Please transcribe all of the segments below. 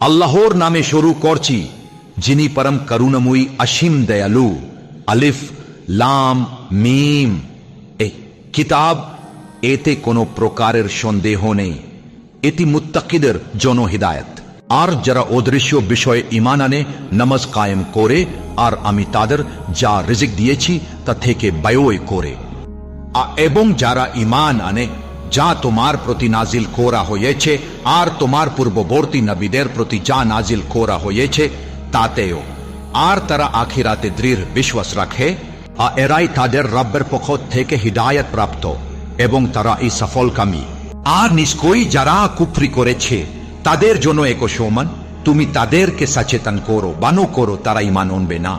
আল্লাহর নামে শুরু করছি, যিনি পরম করুণাময়ী অসীম দয়ালু। আলিফ লাম মিম। এই কিতাব, এতে কোনো প্রকারের সন্দেহ নেই, এটি মুত্তাকিদের জন্য হিদায়াত। আর যারা অদৃশ্য বিষয়ে ঈমান আনে, নামাজ কায়েম করে, আর আমি তাদের যা রিজিক দিয়েছি তা থেকে ব্যয় করে, এবং যারা ঈমান আনে যা তোমার প্রতি নাজিল করা হয়েছে আর তোমার পূর্ববর্তী নবীদের প্রতি যা নাজিল করা হয়েছে তাতেও, আর তারা আখিরাতে দৃঢ় বিশ্বাস রাখে, এরাই তাদের রব্বের পক্ষ থেকে হিদায়াত প্রাপ্ত এবং তারা এই সফলকামী। আর নিশ্চয়ই যারা কুফরি করেছে তাদের জন্য এক সমান, তুমি তাদেরকে সচেতন করো, বানো করো, তারা ঈমান আনবে না।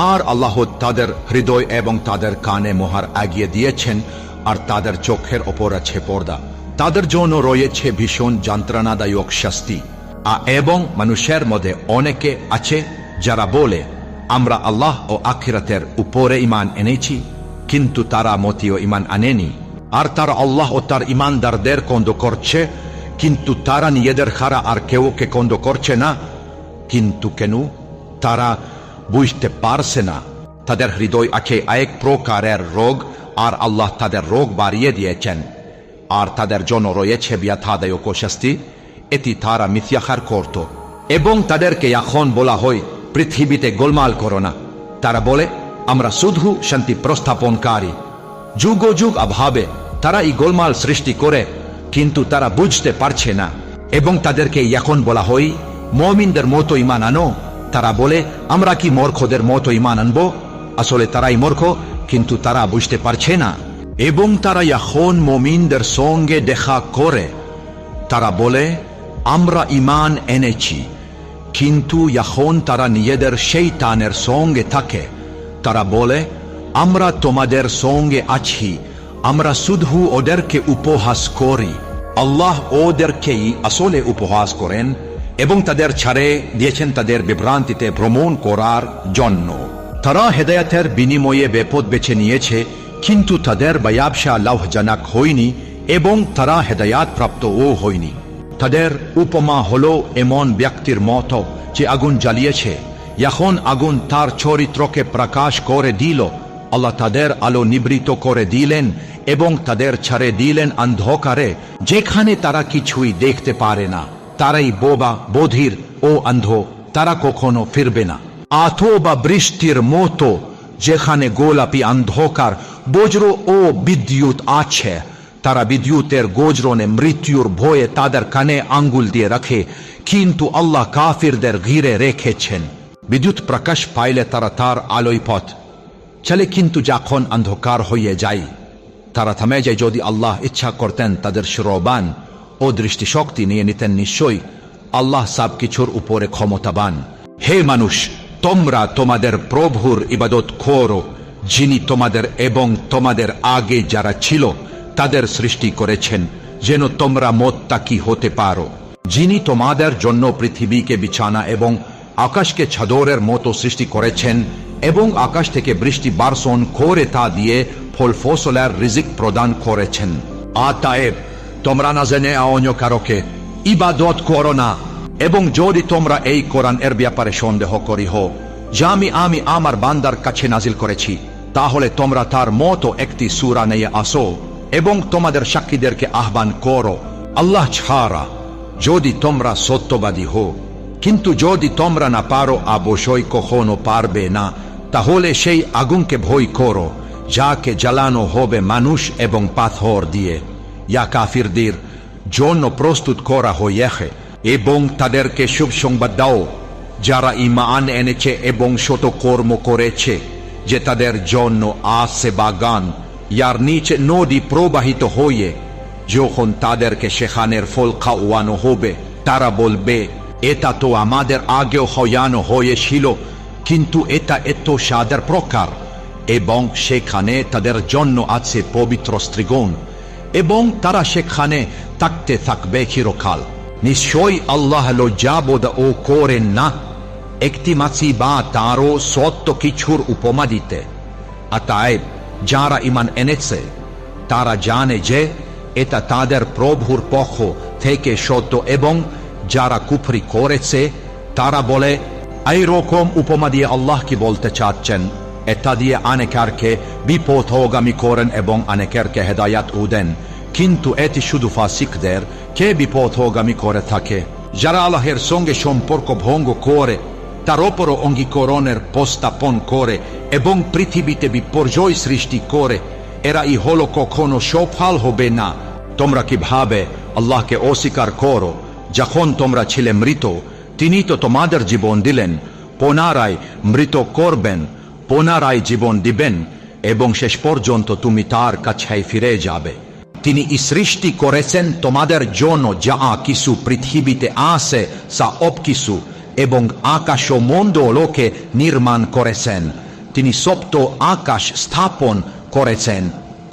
আর আল্লাহ তাদের হৃদয় এবং তাদের কানে মোহর আগিয়ে দিয়েছেন, আর তাদের চোখের ওপর আছে পর্দা, তাদের জন্য রয়েছে ভীষণ যন্ত্রণাদায়ক শাস্তি। এবং মানুষের মধ্যে অনেকে আছে যারা বলে, আমরা আল্লাহ ও আখিরাতের উপরে ঈমান এনেছি, কিন্তু তারা মোটেও ঈমান আনেনি। আর তারা আল্লাহ ও তার ঈমানদারদের কন্দ করছে, কিন্তু তারা নিজেদের ছাড়া আর কেউকে কন্দ করছে না। কিন্তু কেন? তারা বুঝতে পারছে না, তাদের হৃদয় আছে এক প্রকারের রোগ, আর আল্লাহ তাদের রোগ বাড়িয়ে দিয়েছেন, আর তাদের জন্য রয়েছে ব্যথাদায়ক শাস্তি। এটি তারা মিথ্যাচার করত। এবং তাদেরকে এখন বলা হয়, পৃথিবীতে গোলমাল করো না। তারা বলে, আমরা শুধু শান্তি প্রস্থাপনকারী। যুগ যুগ অভাবে তারা এই গোলমাল সৃষ্টি করে, কিন্তু তারা বুঝতে পারছে না। এবং তাদেরকে এখন বলা হয়, মুমিনদের মতো ঈমান আনো। তারা বলে, আমরা কি মূর্খদের মতো ঈমান আনবো? আসলে তারাই মূর্খ, কিন্তু তারা বুঝতে পারছে না। এবং তারা এখন মুমিনদের সঙ্গে দেখা করে, তারা বলে, আমরা ঈমান এনেছি, কিন্তু এখন তারা নিজেদের শয়তানের সঙ্গে থাকে। তারা বলে, আমরা তোমাদের সঙ্গে আছি, আমরা শুধু ওদেরকে উপহাস করি। আল্লাহ ওদেরকেই আসলে উপহাস করেন এবং তাদের ছাড়ে দিয়েছেন তাদের বিভ্রান্তিতে ভ্রমণ করার জন্য। তারা হেদায়েতের বিনিময়ে বিপদ বেছে নিয়েছে, কিন্তু তাদের ব্যবসা লাভজনক হয়নি এবং তারা হেদায়াত প্রাপ্তও হয়নি। তাদের উপমা হলো এমন ব্যক্তির মতো যে আগুন জ্বালিয়েছে, এখন আগুন তার চরিত্রকে প্রকাশ করে দিল। আল্লাহ তাদের আলো নিবৃত করে দিলেন এবং তাদের ছেড়ে দিলেন অন্ধকারে, যেখানে তারা কিছুই দেখতে পারে না। তারাই বোবা, বধির ও অন্ধ, তারা কখনো ফিরবে না। অথবা বৃষ্টির মতো, যেখানে গোলাপি অন্ধকার, বজ্র ও বিদ্যুৎ আছে। তারা বিদ্যুতের গর্জনে মৃত্যুর ভয়ে তাদের কানে আঙ্গুল দিয়ে রাখে, কিন্তু আল্লাহ কাফিরদের ঘিরে রেখেছেন। বিদ্যুৎ প্রকাশ পাইলে তারা তার আলোয় পথ চলে, কিন্তু যখন অন্ধকার হয়ে যায় তারা থামে যায়। যদি আল্লাহ ইচ্ছা করতেন তাদের শ্রবণ ও দৃষ্টিশক্তি নিয়ে নিতেন। নিশ্চয়ই আল্লাহ সব কিছুর উপরে ক্ষমতাবান। হে মানুষ, তোমরা তোমাদের প্রভুর ইবাদত করো, যিনি তোমাদের এবং তোমাদের আগে যারা ছিল তাদের সৃষ্টি করেছেন, যেন তোমরা মুত্তাকি হতে পারো। যিনি তোমাদের জন্য পৃথিবীকে বিছানা এবং আকাশকে চাদরের মতো সৃষ্টি করেছেন, এবং আকাশ থেকে বৃষ্টি বর্ষণ করে তা দিয়ে ফল ফসলের রিজিক প্রদান করেছেন। অতএব তোমরা না জেনে অন্য কারোকে ইবাদত করো না। এবং যদি তোমরা এই কোরআন এর ব্যাপারে সন্দেহ করি হো, যা আমি আমার বান্দার কাছে নাজিল করেছি, তাহলে তোমরা তার মতো একটি সূরা নিয়ে আসো এবং তোমাদের সাক্ষীদেরকে আহ্বান করো আল্লাহ ছাড়া, যদি তোমরা সত্যবাদী হো। কিন্তু যদি তোমরা না পারো, অবশ্যই কখনো পারবে না, তাহলে সেই আগুনকে ভয় করো, যাকে জ্বালানো হবে মানুষ এবং পাথর দিয়ে। ইয়া কাফিরদের জন্য প্রস্তুত করা হয়েছে। এবং তাদেরকে শুভ সংবাদ দাও যারা ঈমান এনেছে এবং সৎ কর্ম করেছে, যে তাদের জন্য আছে বাগান, ইয়ার নিচে নদী প্রবাহিত হয়ে, যখন তাদেরকে সেখানের ফল খাওয়ানো হবে, তারা বলবে, এটা তো আমাদের আগেও খাওয়ানো হয়েছিল, কিন্তু এটা এত স্বাদের প্রকার। এবং সেখানে তাদের জন্য আছে পবিত্র স্ত্রীগণ, এবং তারা সেখানে থাকতে থাকবে চিরকাল। নিশ্চয়ই আল্লাহ লজ্জাবোধ ও করেন না একটি মাছি বা তারও সত্য কিছুর উপমা দিতে। অতএব যারা ঈমান এনেছে তারা জানে যে এটা তাদের প্রভুর পক্ষ থেকে সত্য, এবং যারা কুফরি করেছে তারা বলে, এই রকম উপমা দিয়ে আল্লাহ কি বলতে চাচ্ছেন? এটা দিয়ে অনেকেরকে বিপথগামী করেন এবং অনেকেরকে হেদায়াত দেন, কিন্তু এটি শুধু ফাসিকদের কে বিপথগামী করে থাকে। যারা আল্লাহের সঙ্গে সম্পর্ক ভঙ্গ করে, তার ওপর অঙ্গীকরণের প্রস্তাপন করে এবং পৃথিবীতে বিপর্যয় সৃষ্টি করে, এরা হলো কখনো সফল হবে না। তোমরা কি ভাবে আল্লাহকে অস্বীকার করো? যখন তোমরা ছিলে মৃত, তিনি তো তোমাদের জীবন দিলেন, পুনরায় মৃত করবেন, পুনরায় জীবন দিবেন এবং শেষ পর্যন্ত তুমি তার কাছে ফিরে যাবে। তিনি সৃষ্টি করেছেন তোমাদের জন্য যা কিছু পৃথিবীতে আছে সব কিছু, এবং আকাশ ও মণ্ডলকে নির্মাণ করেছেন। তিনি সপ্ত আকাশ স্থাপন করেছেন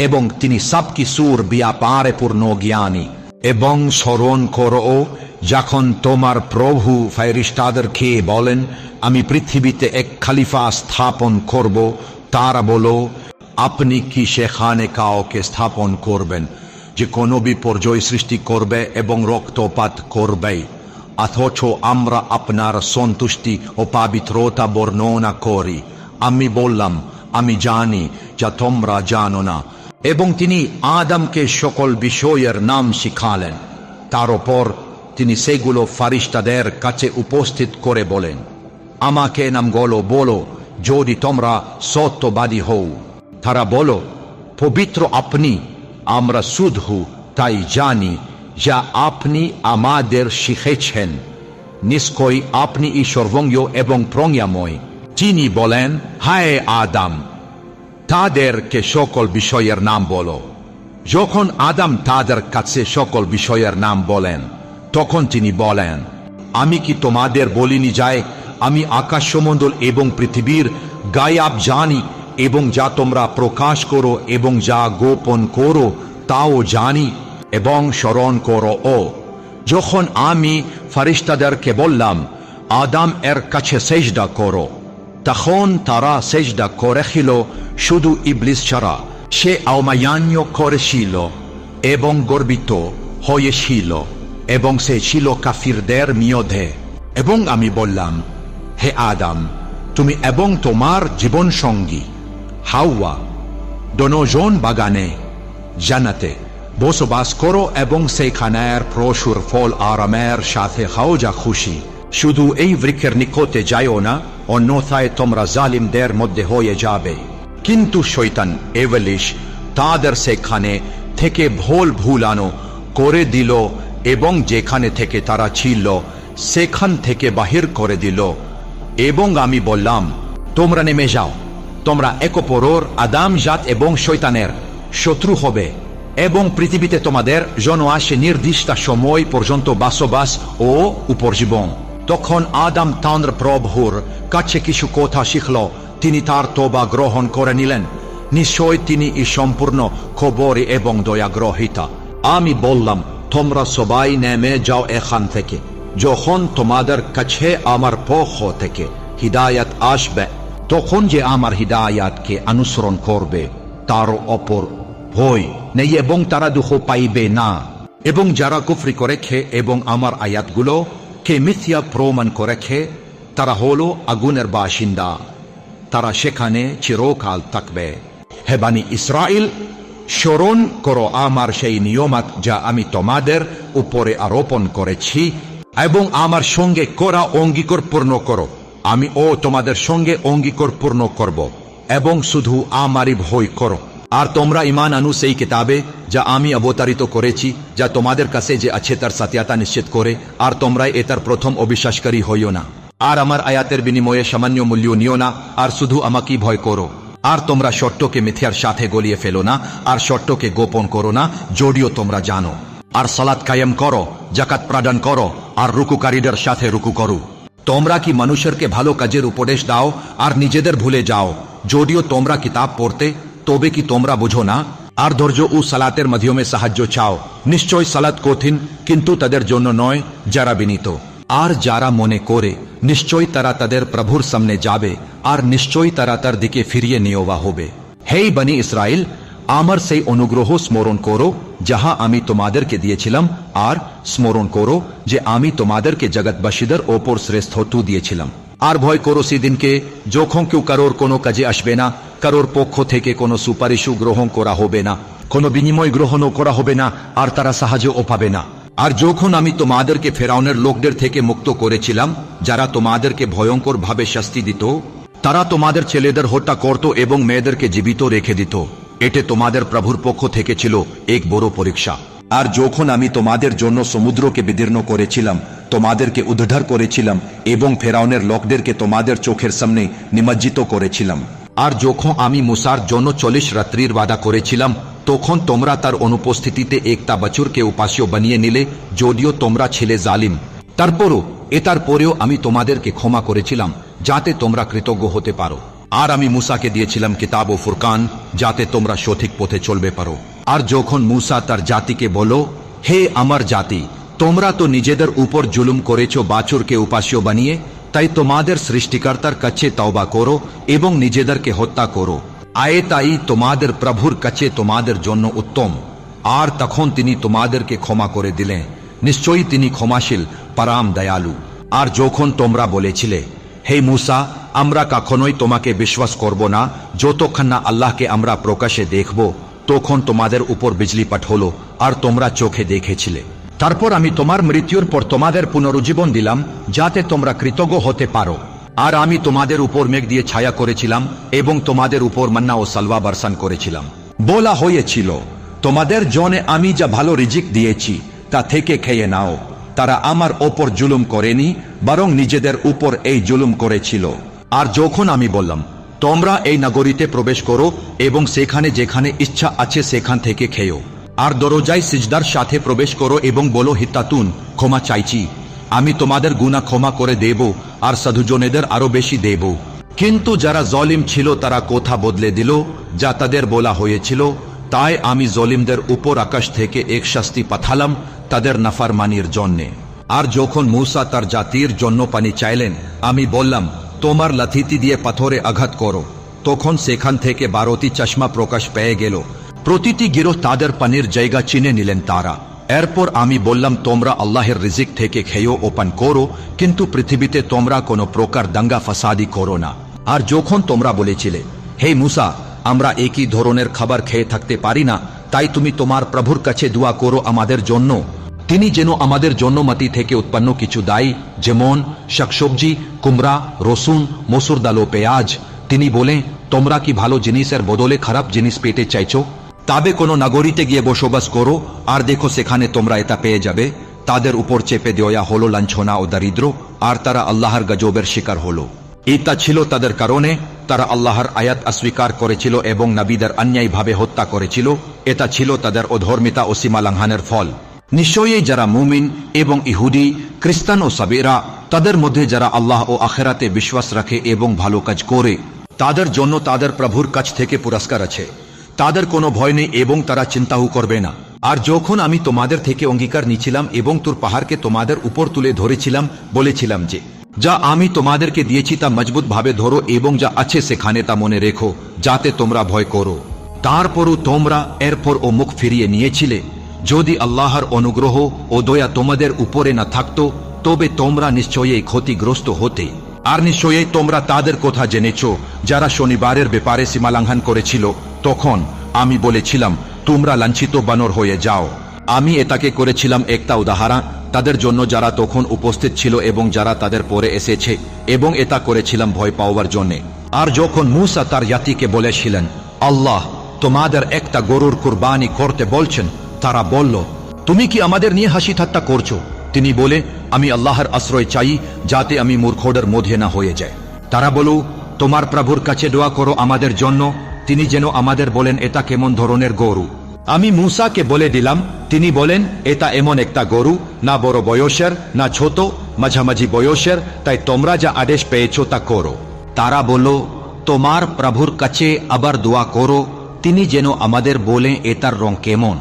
এবং তিনি সবকিছুর ব্যাপারে পূর্ণ জ্ঞানী। এবং স্মরণ করো, যখন তোমার প্রভু ফেরেশতাদেরকে বলেন, আমি পৃথিবীতে এক খলিফা স্থাপন করব, তারা বলো, আপনি কি সেখানে কাউকে স্থাপন করবেন যে কোনো বিপর্যয় সৃষ্টি করবে এবং রক্তপাত করবে? অথচ আমরা আপনার সন্তুষ্টি ও পবিত্রতা বর্ণনা করি। আমি বললাম, আমি জানি যা তোমরা জানো না। এবং তিনি আদমকে সকল বিষয়ের নাম শিখালেন। তার উপর তিনি সেগুলো ফেরেশতাদের কাছে উপস্থিত করে বলেন, আমাকে নামগুলো বলো যদি তোমরা সত্যবাদী হও। তারা বলো, পবিত্র আপনি, আমরা শুধু তাই জানি যা আপনি আমাদের শিখেছেন। নিশ্চয়ই আপনি সর্বজ্ঞ এবং প্রজ্ঞাময়। তিনি বলেন, হায় আদম, তাদেরকে সকল বিষয়ের নাম বলো। যখন আদম তাদের কাছে সকল বিষয়ের নাম বলেন, তখন তিনি বলেন, আমি কি তোমাদের বলিনি যায় আমি আকাশমণ্ডল এবং পৃথিবীর গায়াব জানি, এবং যা তোমরা প্রকাশ করো এবং যা গোপন করো তাও জানি। এবং স্মরণ করো, যখন আমি ফেরেশতাদেরকে বললাম, আদম এর কাছে সেজদা করো, তখন তারা সেজদা করেছিল শুধু ইবলিস ছাড়া। সে অমান্য করেছিল এবং গর্বিত হয়েছিল এবং সে ছিল কাফিরদের মধ্যে। এবং আমি বললাম, হে আদম, তুমি এবং তোমার জীবন সঙ্গী হাওয়া দুজন বাগানে জান্নাতে বসবাস করো এবং সেখানের প্রচুর ফল আরামের সাথে খাও যা খুশি। শুধু এই বৃক্ষের নিকটে যাইও না, অন্যথায় তোমরা জালিমদের মধ্যে হয়ে যাবে। কিন্তু শয়তান ইবলিস তাদের সেখানে থেকে ভুলানো করে দিল এবং যেখানে থেকে তারা ছিল সেখান থেকে বাহির করে দিল। এবং আমি বললাম, তোমরা নেমে যাও, তোমরা এক অপরের আদম জাত এবং শয়তানের শত্রু হবে, এবং পৃথিবীতে তোমাদের জন্য আসে নির্দিষ্ট সময় পর্যন্ত বসবাস ও উপজীবন। তখন আদম তাঁর প্রভুর কাছে কিছু কথা শিখল, তিনি তার তওবা গ্রহণ করে নিলেন। নিশ্চয় তিনি সম্পূর্ণ খবরে এবং দয়াগ্রহিতা। আমি বললাম, তোমরা সবাই নেমে যাও এখান থেকে। যখন তোমাদের কাছে আমার পক্ষ থেকে হিদায়াত আসবে, তখন যে আমার হিদায়াতকে অনুসরণ করবে তার অপর ভয় নেই এবং তারা দুঃখ পাইবে না। এবং যারা কুফরি করেছে এবং আমার আয়াতগুলো কে মিথ্যা প্রমাণ করেছে, তারা হলো আগুনের বাসিন্দা, তারা সেখানে চিরকাল থাকবে। হে বনি ইসরাইল, স্মরণ করো আমার সেই নিয়মাত যা আমি তোমাদের উপরে আরোপণ করেছি, এবং আমার সঙ্গে করা অঙ্গীকার পূর্ণ করো। আমি তোমাদের সঙ্গে অঙ্গীকার পূর্ণ করব, এবং শুধু আমারই ভয় করো। আর তোমরা ঈমান আনো সেই কিতাবে যা আমি অবতারিত করেছি, যা তোমাদের কাছে যে আছে তার সত্যতা নিশ্চিত করে, আর তোমরা এটার প্রথম অবিশ্বাসকারী হইও না। আর আমার আয়াতের বিনিময়ে সামান্য মূল্য নিও না, আর শুধু আমাকেই ভয় করো। আর তোমরা সত্যকে মিথ্যার সাথে গলিয়ে ফেলো না, আর সত্যকে গোপন করো না, যদিও তোমরা জানো। আর সালাত কায়েম করো, যাকাত প্রদান করো, আর রুকুকারীদের সাথে রুকু করো। তোমরা কি মানুষেরকে ভালো কাজের উপদেশ দাও আর নিজেদের ভুলে যাও? যদিও তোমরা কিতাব পড়তে, তবে কি তোমরা বুঝো না? আর ধৈর্য ও সালাতের মাধ্যমে সাহায্য চাও। নিশ্চয় সালাত কঠিন, কিন্তু তাদের জন্য নয় যারা বিনীত। আর যারা মনে করে নিশ্চয় তারা তাদের প্রভুর সামনে যাবে, আর নিশ্চয় তারা তার দিকে ফিরিয়ে নেওয়া হবে। হে বনি ইসরাইল, আমার সেই অনুগ্রহ স্মরণ করো যাহা আমি তোমাদেরকে দিয়েছিলাম, আর স্মরণ করো যে আমি তোমাদেরকে জগৎবাসীদের ওপর শ্রেষ্ঠত্ব দিয়েছিলাম। আর ভয় করো সেদিনকে যখন কেউ কারোর কোনো কাজে আসবে না, কারোর পক্ষ থেকে কোনো সুপারিশও গ্রহণ করা হবে না, কোনো বিনিময় গ্রহণও করা হবে না, আর তারা সাহায্যও পাবে না। আর যখন আমি তোমাদেরকে ফেরাউনের লোকদের থেকে মুক্ত করেছিলাম, যারা তোমাদেরকে ভয়ঙ্কর ভাবে শাস্তি দিত, তারা তোমাদের ছেলেদের হত্যা করত এবং মেয়েদেরকে জীবিত রেখে দিত, এতে তোমাদের প্রভুর পক্ষ থেকে ছিল এক বড় পরীক্ষা। আর যখন আমি তোমাদের জন্য সমুদ্রকে বিদীর্ণ করেছিলাম, তোমাদেরকে উদ্ধার করেছিলাম এবং ফেরাউনের লোকদেরকে তোমাদের চোখের সামনে নিমজ্জিত করেছিলাম, আর যখন আমি মুসার জন্য 40 রাত্রির ওয়াদা করেছিলাম, তখন তোমরা তার অনুপস্থিতিতে একটা বছরকে উপাস্য বানিয়ে নিলে, যদিও তোমরা ছিলে জালিম। এটার পরেও আমি তোমাদেরকে ক্ষমা করেছিলাম যাতে তোমরা কৃতজ্ঞ হতে পারো। আর আমি মুসাকে দিয়েছিলাম কিতাব ও ফুরকান, যাতে তোমরা সঠিক পথে চলবে পারো। আর যখন মুসা তার জাতিকে বলো, হে আমার জাতি, তোমরা তো নিজেদের উপর জুলুম করেছ বাছুরকে উপাস্য বানিয়ে, তাই তোমাদের সৃষ্টিকর্তার কাছে তওবা করো এবং নিজেদেরকে হত্যা করো, তাই তোমাদের প্রভুর কাছে তোমাদের জন্য উত্তম। আর তখন তিনি তোমাদেরকে ক্ষমা করে দিলেন, নিশ্চয়ই তিনি ক্ষমাশীল পরম দয়ালু। আর যখন তোমরা বলেছিলে, হে মুসা, আমরা কখনোই তোমাকে বিশ্বাস করব না যতক্ষণ না আল্লাহকে আমরা প্রকাশ্যে দেখব, তখন তোমাদের উপর বিজলিপাত হলো আর তোমরা চোখে দেখেছিলে। তারপর আমি তোমার মৃত্যুর পর তোমাদের পুনরুজ্জীবন দিলাম যাতে তোমরা কৃতজ্ঞ হতে পারো। আর আমি তোমাদের উপর মেঘ দিয়ে ছায়া করেছিলাম এবং তোমাদের উপর মান্না ও সালওয়া বর্ষণ করেছিলাম। বলা হয়েছিল, তোমাদের জন্য আমি যা ভালো রিজিক দিয়েছি তা থেকে খেয়ে নাও। তারা আমার ওপর জুলুম করেনি, বরং নিজেদের উপর এই জুলুম করেছিল। আর যখন আমি বললাম, তোমরা এই নগরীতে প্রবেশ করো এবং সেখানে যেখানে ইচ্ছা আছে সেখান থেকে খেও, আর দরজায় সিজদার সাথে প্রবেশ করো এবং বলো, হিতাতুন, ক্ষমা চাইছি, আমি তোমাদের গুনাহ ক্ষমা করে দেব আর সাধুজনেদের আরো বেশি দেব। কিন্তু যারা জলিম ছিল তারা কথা বদলে দিল যা তাদের বলা হয়েছিল, তাই আমি জলিমদের উপর আকাশ থেকে এক শাস্তি পাঠালাম তাদের নাফরমানির জন্যে। আর যখন মূসা তার জাতির জন্য পানি চাইলেন, আমি বললাম, তোমার লাঠিটি দিয়ে পাথরে আঘাত করো। তখন সেখান থেকে 12টি চশমা প্রকাশ পেয়ে গেল, প্রতিটি গিরোহ তাদের পানির জায়গা চিনে নিলেন তারা। এরপর আমি বললাম, তোমরা আল্লাহের রিজিক থেকে খেয়েও ও পান করো, কিন্তু পৃথিবীতে তোমরা কোনো প্রকার দাঙ্গা ফাসাদি করো না। আর যখন তোমরা বলেছিলে, হে মূসা, আমরা একই ধরনের খাবার খেয়ে থাকতে পারি না, তাই তুমি তোমার প্রভুর কাছে দোয়া করো আমাদের জন্য, তিনি যেন আমাদের জন্য মাটি থেকে উৎপন্ন কিছু দেয়, যেমন শাকসবজি, কুমড়া, রসুন, মসুর ডাল ও পেঁয়াজ। তিনি বলেন, তোমরা কি ভালো জিনিসের বদলে খারাপ জিনিস পেতে চাইছো? তবে কোনো নগরীতে গিয়ে বসবাস করো আর দেখো সেখানে তোমরা এটা পেয়ে যাবে। তাদের উপর চেপে দেওয়া হলো লাঞ্ছনা ও দারিদ্র, আর তারা আল্লাহর গজবের শিকার হলো। এটা ছিল তাদের কারণে তারা আল্লাহর আয়াত অস্বীকার করেছিল এবং নবীদের অন্যায়ভাবে হত্যা করেছিল। এটা ছিল তাদের অধর্মিতা ও সীমা লঙ্ঘনের ফল। নিশ্চয়ই যারা মুমিন এবং ইহুদি, খ্রিস্টান ও সাবেরা, তাদের মধ্যে যারা আল্লাহ ও আখেরাতে বিশ্বাস রাখে এবং ভালো কাজ করে, তাদের জন্য তাদের প্রভুর কাছ থেকে পুরস্কার আছে। তাদের কোনো ভয় নেই এবং তারা চিন্তাও করবে না। আর যখন আমি তোমাদের থেকে অঙ্গীকার নিয়েছিলাম এবং তোর পাহাড়কে তোমাদের উপর তুলে ধরেছিলাম, বলেছিলাম যে, যা আমি তোমাদেরকে দিয়েছি তা মজবুত ভাবে ধরো এবং যা আছে সেখানে তা মনে রেখো, যাতে তোমরা ভয় করো। তারপরও তোমরা এরপর ও মুখ ফিরিয়ে নিয়েছিলে। যদি আল্লাহর অনুগ্রহ ও দয়া তোমাদের উপরে না থাকতো, তবে তোমরা নিশ্চয়ই ক্ষতিগ্রস্ত হতে। আর নিশ্চয়ই তোমরা তাদের কথা জেনেছ যারা শনিবারের ব্যাপারে সীমালঙ্ঘন করেছিল। তখন আমি বলেছিলাম, তোমরা লাঞ্ছিত বানর হয়ে যাও। আমি এটাকে করেছিলাম একটা উদাহরণ তাদের জন্য যারা তখন উপস্থিত ছিল এবং যারা তাদের পরে এসেছে, এবং এটা করেছিলাম ভয় পাওয়ার জন্য। আর যখন মূসা তার জাতিকে বলেছিলেন, আল্লাহ তোমাদের একটা গরুর কুরবানি করতে বলছেন, তারা বলল, তুমি কি আমাদের নিয়ে হাসি ঠাট্টা করছো? তিনি বলে, আমি আল্লাহর আশ্রয় চাই যাতে আমি মূর্খদের মধ্যে না হয়ে যায়। তারা বলো, তোমার প্রভুর কাছে দোয়া করো আমাদের জন্য, তিনি যেন আমাদের বলেন এটা কেমন ধরনের গরু। আমি মূসাকে বলে দিলাম, তিনি বলেন, এটা এমন একটা গরু, না বড় বয়সের না ছোট, মাঝামাঝি বয়সের, তাই তোমরা যা আদেশ পেয়েছো তা করো। তারা বলল, তোমার প্রভুর কাছে আবার দোয়া করো, তিনি যেন আমাদের বলেন এটার রং কেমন।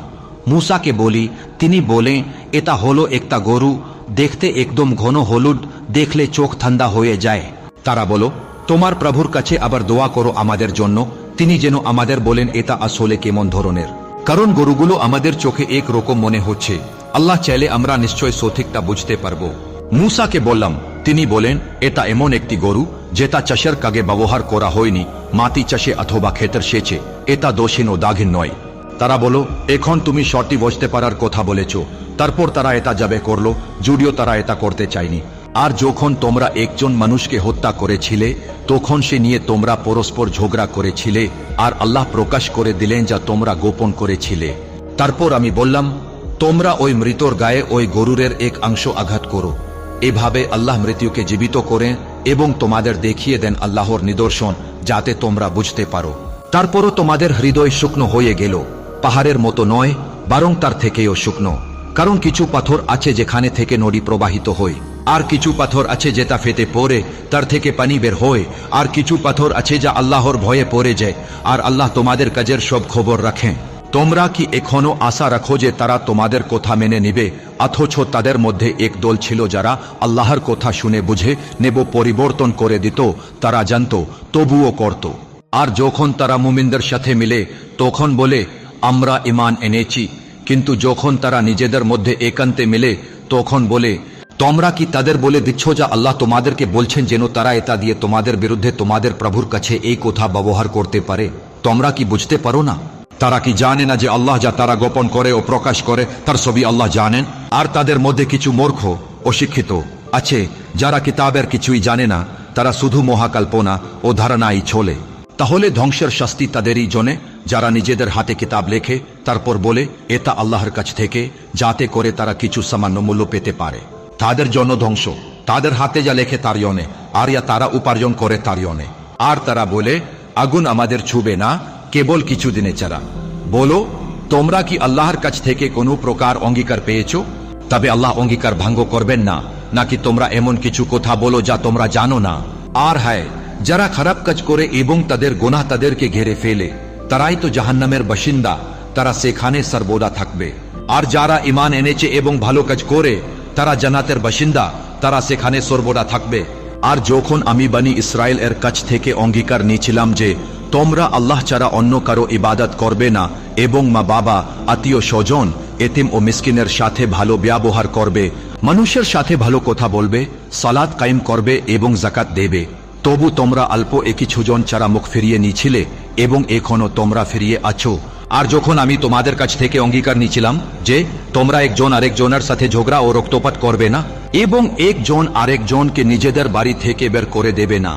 মূসাকে বলি, তিনি বলেন, এটা হলো একটা গরু, দেখতে একদম ঘন হলুদ, দেখলে চোখ ঠান্ডা হয়ে যায়। তারা বলো, তোমার প্রভুর কাছে আবার দোয়া করো আমাদের জন্য, তিনি যেন আমাদের বলেন এটা আসলে কেমন ধরনের, কারণ গরুগুলো আমাদের চোখে এক রকম মনে হচ্ছে। আল্লাহ চাইলে আমরা নিশ্চয় সঠিকটা বুঝতে পারবো। মুসাকে বললাম, তিনি বলেন এটা এমন একটি গরু যেটা চাষের কাজে ব্যবহার করা হয়নি, মাটি চাষে অথবা ক্ষেতের সেচে। এটা দোষহীন ও দাগহীন নয়। তারা বলো, এখন তুমি শর্তি বসতে পারার কথা বলেছ। তারপর তারা এটা যাবে করলো, যদিও তারা এটা করতে চায়নি। আর যখন তোমরা একজন মানুষকে হত্যা করেছিলে তখন সে নিয়ে তোমরা পরস্পর ঝগড়া করেছিলে, আর আল্লাহ প্রকাশ করে দিলেন যা তোমরা গোপন করেছিলে। তারপর আমি বললাম, তোমরা ওই মৃতর গায়ে ওই গরুরের এক অংশ আঘাত করো। এভাবে আল্লাহ মৃত্যুকে জীবিত করে এবং তোমাদের দেখিয়ে দেন আল্লাহর নিদর্শন, যাতে তোমরা বুঝতে পারো। তারপরও তোমাদের হৃদয় শুকনো হয়ে গেল, পাহাড়ের মতো নয়, বরং তার থেকেও শুকনো। কারণ কিছু পাথর আছে যেখানে থেকে নদী প্রবাহিত হয়, আর কিছু পাথর আছে যেটা ফেটে পড়ে তার থেকে পানি বের হয়, আর কিছু পাথর আছে যা আল্লাহর ভয়ে পড়ে যায়। আর আল্লাহ তোমাদের কাজের সব খবর রাখেন। তোমরা কি এখনো আশা রাখো যে তারা তোমাদের কথা মেনে নিবে? অথচ তাদের মধ্যে এক দল ছিল যারা আল্লাহর কথা শুনে বুঝে নেব পরিবর্তন করে দিত। তারা জানত, তবুও করত। আর যখন তারা মুমিনদের সাথে মিলে তখন বলে, আমরা ঈমান এনেছি। কিন্তু যখন তারা নিজেদের মধ্যে একান্তে মিলে তখন বলে, তোমরা কি তাদের বলে দিচ্ছ যা আল্লাহ তোমাদেরকে বলছেন, যেন তারা এটা দিয়ে তোমাদের বিরুদ্ধে তোমাদের প্রভুর কাছে এই কথা ব্যবহার করতে পারে? তোমরা কি বুঝতে পারো না? তারা কি জানে না যে আল্লাহ যা তারা গোপন করে ও প্রকাশ করে তার সবই আল্লাহ জানেন? আর তাদের মধ্যে কিছু মূর্খ অশিক্ষিত আছে যারা কিতাবের কিছুই জানে না, তারা শুধু মহাকল্পনা ও ধারণাই চলে। তাহলে ধ্বংসের শাস্তি তাদেরই জন্য যারা নিজেদের হাতে কিতাব লেখে, তারপর বলে এটা আল্লাহর কাছ থেকে, যাতে করে তারা কিছু সামান্য মূল্য পেতে পারে। তাদের জন্য ধ্বংস, তাদের হাতে যা লেখে তার জন্যে, আর ইয়া তারা উপার্জন করে তার জন্যে। আর তারা বলে, আগুন আমাদের ছুবে না, কেবল কিছুদিনে ছাড়া। বলো, তোমরা কি আল্লাহর কাছ থেকে কোনো প্রকার অঙ্গীকার পেয়েছ? তবে আল্লাহ অঙ্গীকার ভঙ্গ করবেন না। নাকি তোমরা এমন কিছু কথা বলো যা তোমরা জানো না? আর হ্যাঁ, যারা খারাপ কাজ করে এবং তাদের গুনাহ তাদেরকে ঘিরে ফেলে, তারাই তো জাহান্নামের বাসিন্দা, তারা সেখানে সর্বদা থাকবে। আর যারা ঈমান এনেছে এবং ভালো কাজ করে, তারা জান্নাতের বাসিন্দা, তারা সেখানে সর্বদা থাকবে। আর যখন আমি বনি ইসরায়েল এর কাছ থেকে অঙ্গীকার নিয়েছিলাম যে তোমরা আল্লাহ ছাড়া অন্য কারো ইবাদত করবে না এবং মা বাবা, আত্মীয় স্বজন, এতিম ও মিসকিনের সাথে ভালো ব্যবহার করবে, মানুষের সাথে ভালো কথা বলবে, সালাত কায়েম করবে এবং যাকাত দেবে, তবু তোমরা অল্প কিছুজন ছাড়া মুখ ফিরিয়ে নিয়েছিলে এবং এখনো তোমরা ফিরিয়ে আছো। আর যখন আমি তোমাদের কাছ থেকে অঙ্গীকার নিয়েছিলাম যে তোমরা একজন আরেকজনের সাথে ঝগড়া ও রক্তপাত করবে না এবং একজন আরেকজনকে নিজেদের বাড়ি থেকে বের করে দেবে না,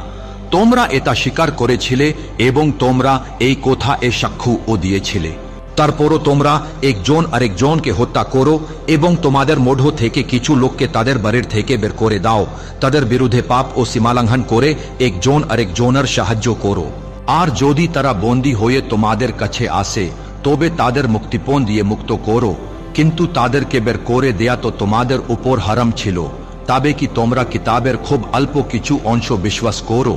তোমরা এটা স্বীকার করেছিলে এবং তোমরা এই কথা সাক্ষ্যও দিয়েছিলে। তারপরও তোমরা একজন আরেকজনকে হত্যা করো এবং তোমাদের মধ্য থেকে কিছু লোককে তাদের বাড়ির থেকে বের করে দাও। তাদের বিরুদ্ধে পাপ ও সীমালঙ্ঘন করে একজন আরেকজনের সাহায্য করো। আর যদি তারা বন্দী হয়ে তোমাদের কাছে আসে তবে তাদের মুক্তিপণ দিয়ে মুক্ত করো, কিন্তু তাদেরকে বের করে দেয়া তো তোমাদের উপর হারাম ছিল। তবে কি তোমরা কিতাবের খুব অল্প কিছু অংশ বিশ্বাস করো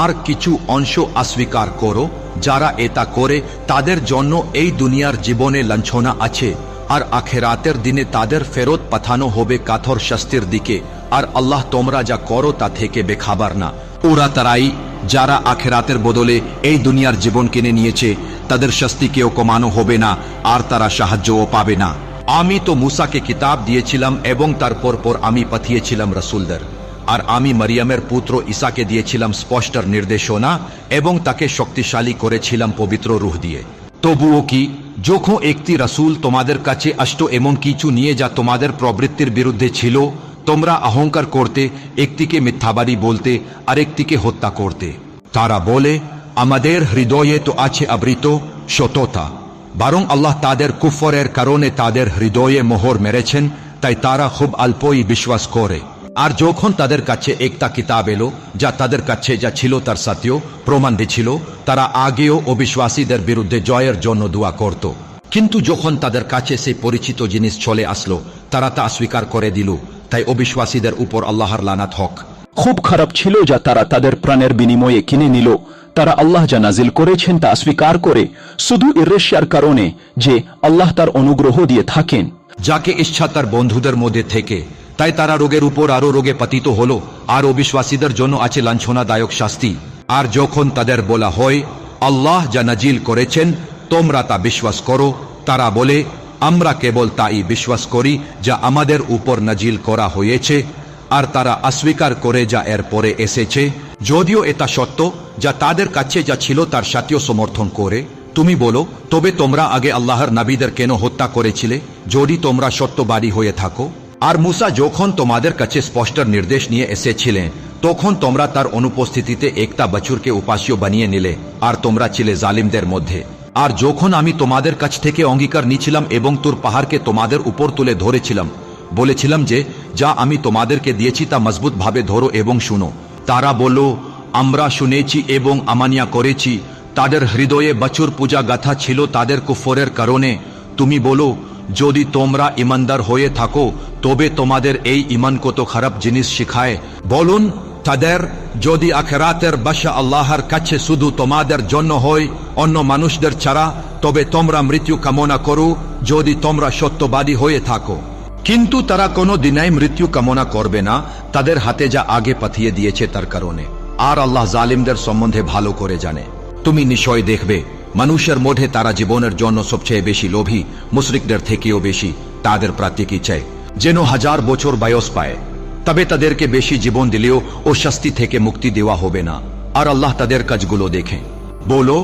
আর কিছু অংশ অস্বীকার করো? যারা এটা করে তাদের জন্য এই দুনিয়ার জীবনে লাঞ্ছনা আছে, আর আখেরাতের দিনে তাদের ফেরত পাঠানো হবে কঠোর শাস্তির দিকে। আর আল্লাহ তোমরা যা করো তা থেকে বেখবর না। ওরা তারাই যারা আখেরাতের বদলে এই দুনিয়ার জীবন কিনে নিয়েছে, তাদের শাস্তি কেউ কমানো হবে না আর তারা সাহায্যও পাবে না। আমি তো মুসাকে কিতাব দিয়েছিলাম এবং তারপর আমি পাঠিয়েছিলাম রাসূলদের। আর আমি মরিয়মের পুত্র ঈসাকে দিয়েছিলাম স্পষ্ট নির্দেশনা এবং তাকে শক্তিশালী করেছিলাম পবিত্র রূহ দিয়ে। তবুও কি যখন একটি রাসূল তোমাদের কাছে আসতো এমন কিছু নিয়ে যা তোমাদের প্রবৃত্তির বিরুদ্ধে ছিল, তোমরা অহংকার করতে, একটিকে মিথ্যাবাদী বলতে আর একটিকে হত্যা করতে। তারা বলে, আমাদের হৃদয়ে তো আছে আবৃত সততা, বরং আল্লাহ তাদের কুফরের কারণে তাদের হৃদয়ে মোহর মেরেছেন, তাই তারা খুব অল্পই বিশ্বাস করে। আর যখন তাদের কাছে একটা কিতাব এলো যা তাদের কাছে যা ছিল তার সত্য প্রমাণ দিছিল, তারা আগেও অবিশ্বাসীদের বিরুদ্ধে জয়ের জন্য দোয়া করত। কিন্তু যখন তাদের কাছে সেই পরিচিত জিনিস চলে আসলো, তারা তা অস্বীকার করে দিল। তাই অবিশ্বাসীদের উপর আল্লাহর লানাত হোক। খুব খারাপ ছিল যা তারা তাদের প্রাণের বিনিময়ে কিনে নিল। তারা আল্লাহ যা নাজিল করেছেন তা অস্বীকার করে, শুধু ঈর্ষার কারণে যে আল্লাহ তার অনুগ্রহ দিয়ে থাকেন যাকে ইচ্ছা তার বন্ধুদের মধ্যে থেকে। তাই তারা রোগের উপর আরো রোগে পতিত হলো, আর অবিশ্বাসীদের জন্য আছে লাঞ্ছনাদায়ক শাস্তি। আর যখন তাদের বলা হয় আল্লাহ যা নাজিল করেছেন তোমরা তা বিশ্বাস করো। তারা বলে, আমরা কেবল তাই বিশ্বাস করি যা আমাদের উপর নাজিল করা হয়েছে, আর তারা অস্বীকার করে যা এর পরে এসেছে, যদিও এটা সত্য যা তাদের কাছে যা ছিল তার সাথেও সমর্থন করে। তুমি বলো, তবে তোমরা আগে আল্লাহর নবীদের কেন হত্যা করেছিলে, যদি তোমরা সত্যবাদী হয়ে থাকো? আর মুসা যখন তোমাদের কাছে স্পষ্ট নির্দেশ নিয়ে এসেছিলেন, তখন তোমরা তার অনুপস্থিতিতে একটা বাছুরকে উপাস্য বানিয়ে নিলে, আর তোমরা ছিলে জালিমদের মধ্যে। আর যখন আমি তোমাদের কাছ থেকে অঙ্গীকার নিয়েছিলাম এবং তুর পাহাড়কে তোমাদের উপর তুলে ধরেছিলাম, বলেছিলাম যে যা আমি তোমাদেরকে দিয়েছি তা মজবুত ভাবে ধরো এবং শুনো। তারা বলল, আমরা শুনেছি এবং আমানিয়া করেছি। তাদের হৃদয়ে বাছুর পূজা গাথা ছিল তাদের কুফরের কারণে। তুমি বলো, যদি তোমরা ইমানদার হয়ে থাকো তবে তোমাদের এই ইমান কত খারাপ জিনিস শিখায়। বলুন তাদের, যদি আখিরাতের বাসা আল্লাহর কাছে শুধু তোমাদের জন্য হয়, অন্য মানুষদের ছাড়া, তবে তোমরা মৃত্যু কামনা করো যদি তোমরা সত্যবাদী হয়ে থাকো। কিন্তু তারা কোনো দিনাই মৃত্যু কামনা করবে না, তাদের হাতে যা আগে পাঠিয়ে দিয়েছে তার কারণে। আর আল্লাহ জালিমদের সম্বন্ধে ভালো করে জানে। তুমি নিশ্চয় দেখবে মানুষের মধ্যে তারা জীবনের জন্য সবচেয়ে বেশি লোভী, মুশরিকদের থেকেও বেশি। তাদের প্রত্যেক ইচ্ছায় যেন 1000 বছর বয়স পায়, তবে তাদেরকে বেশি জীবন দিলেও ও শাস্তি থেকে মুক্তি দেওয়া হবে না। আর আল্লাহ তাদের কাজগুলো দেখে। বলো,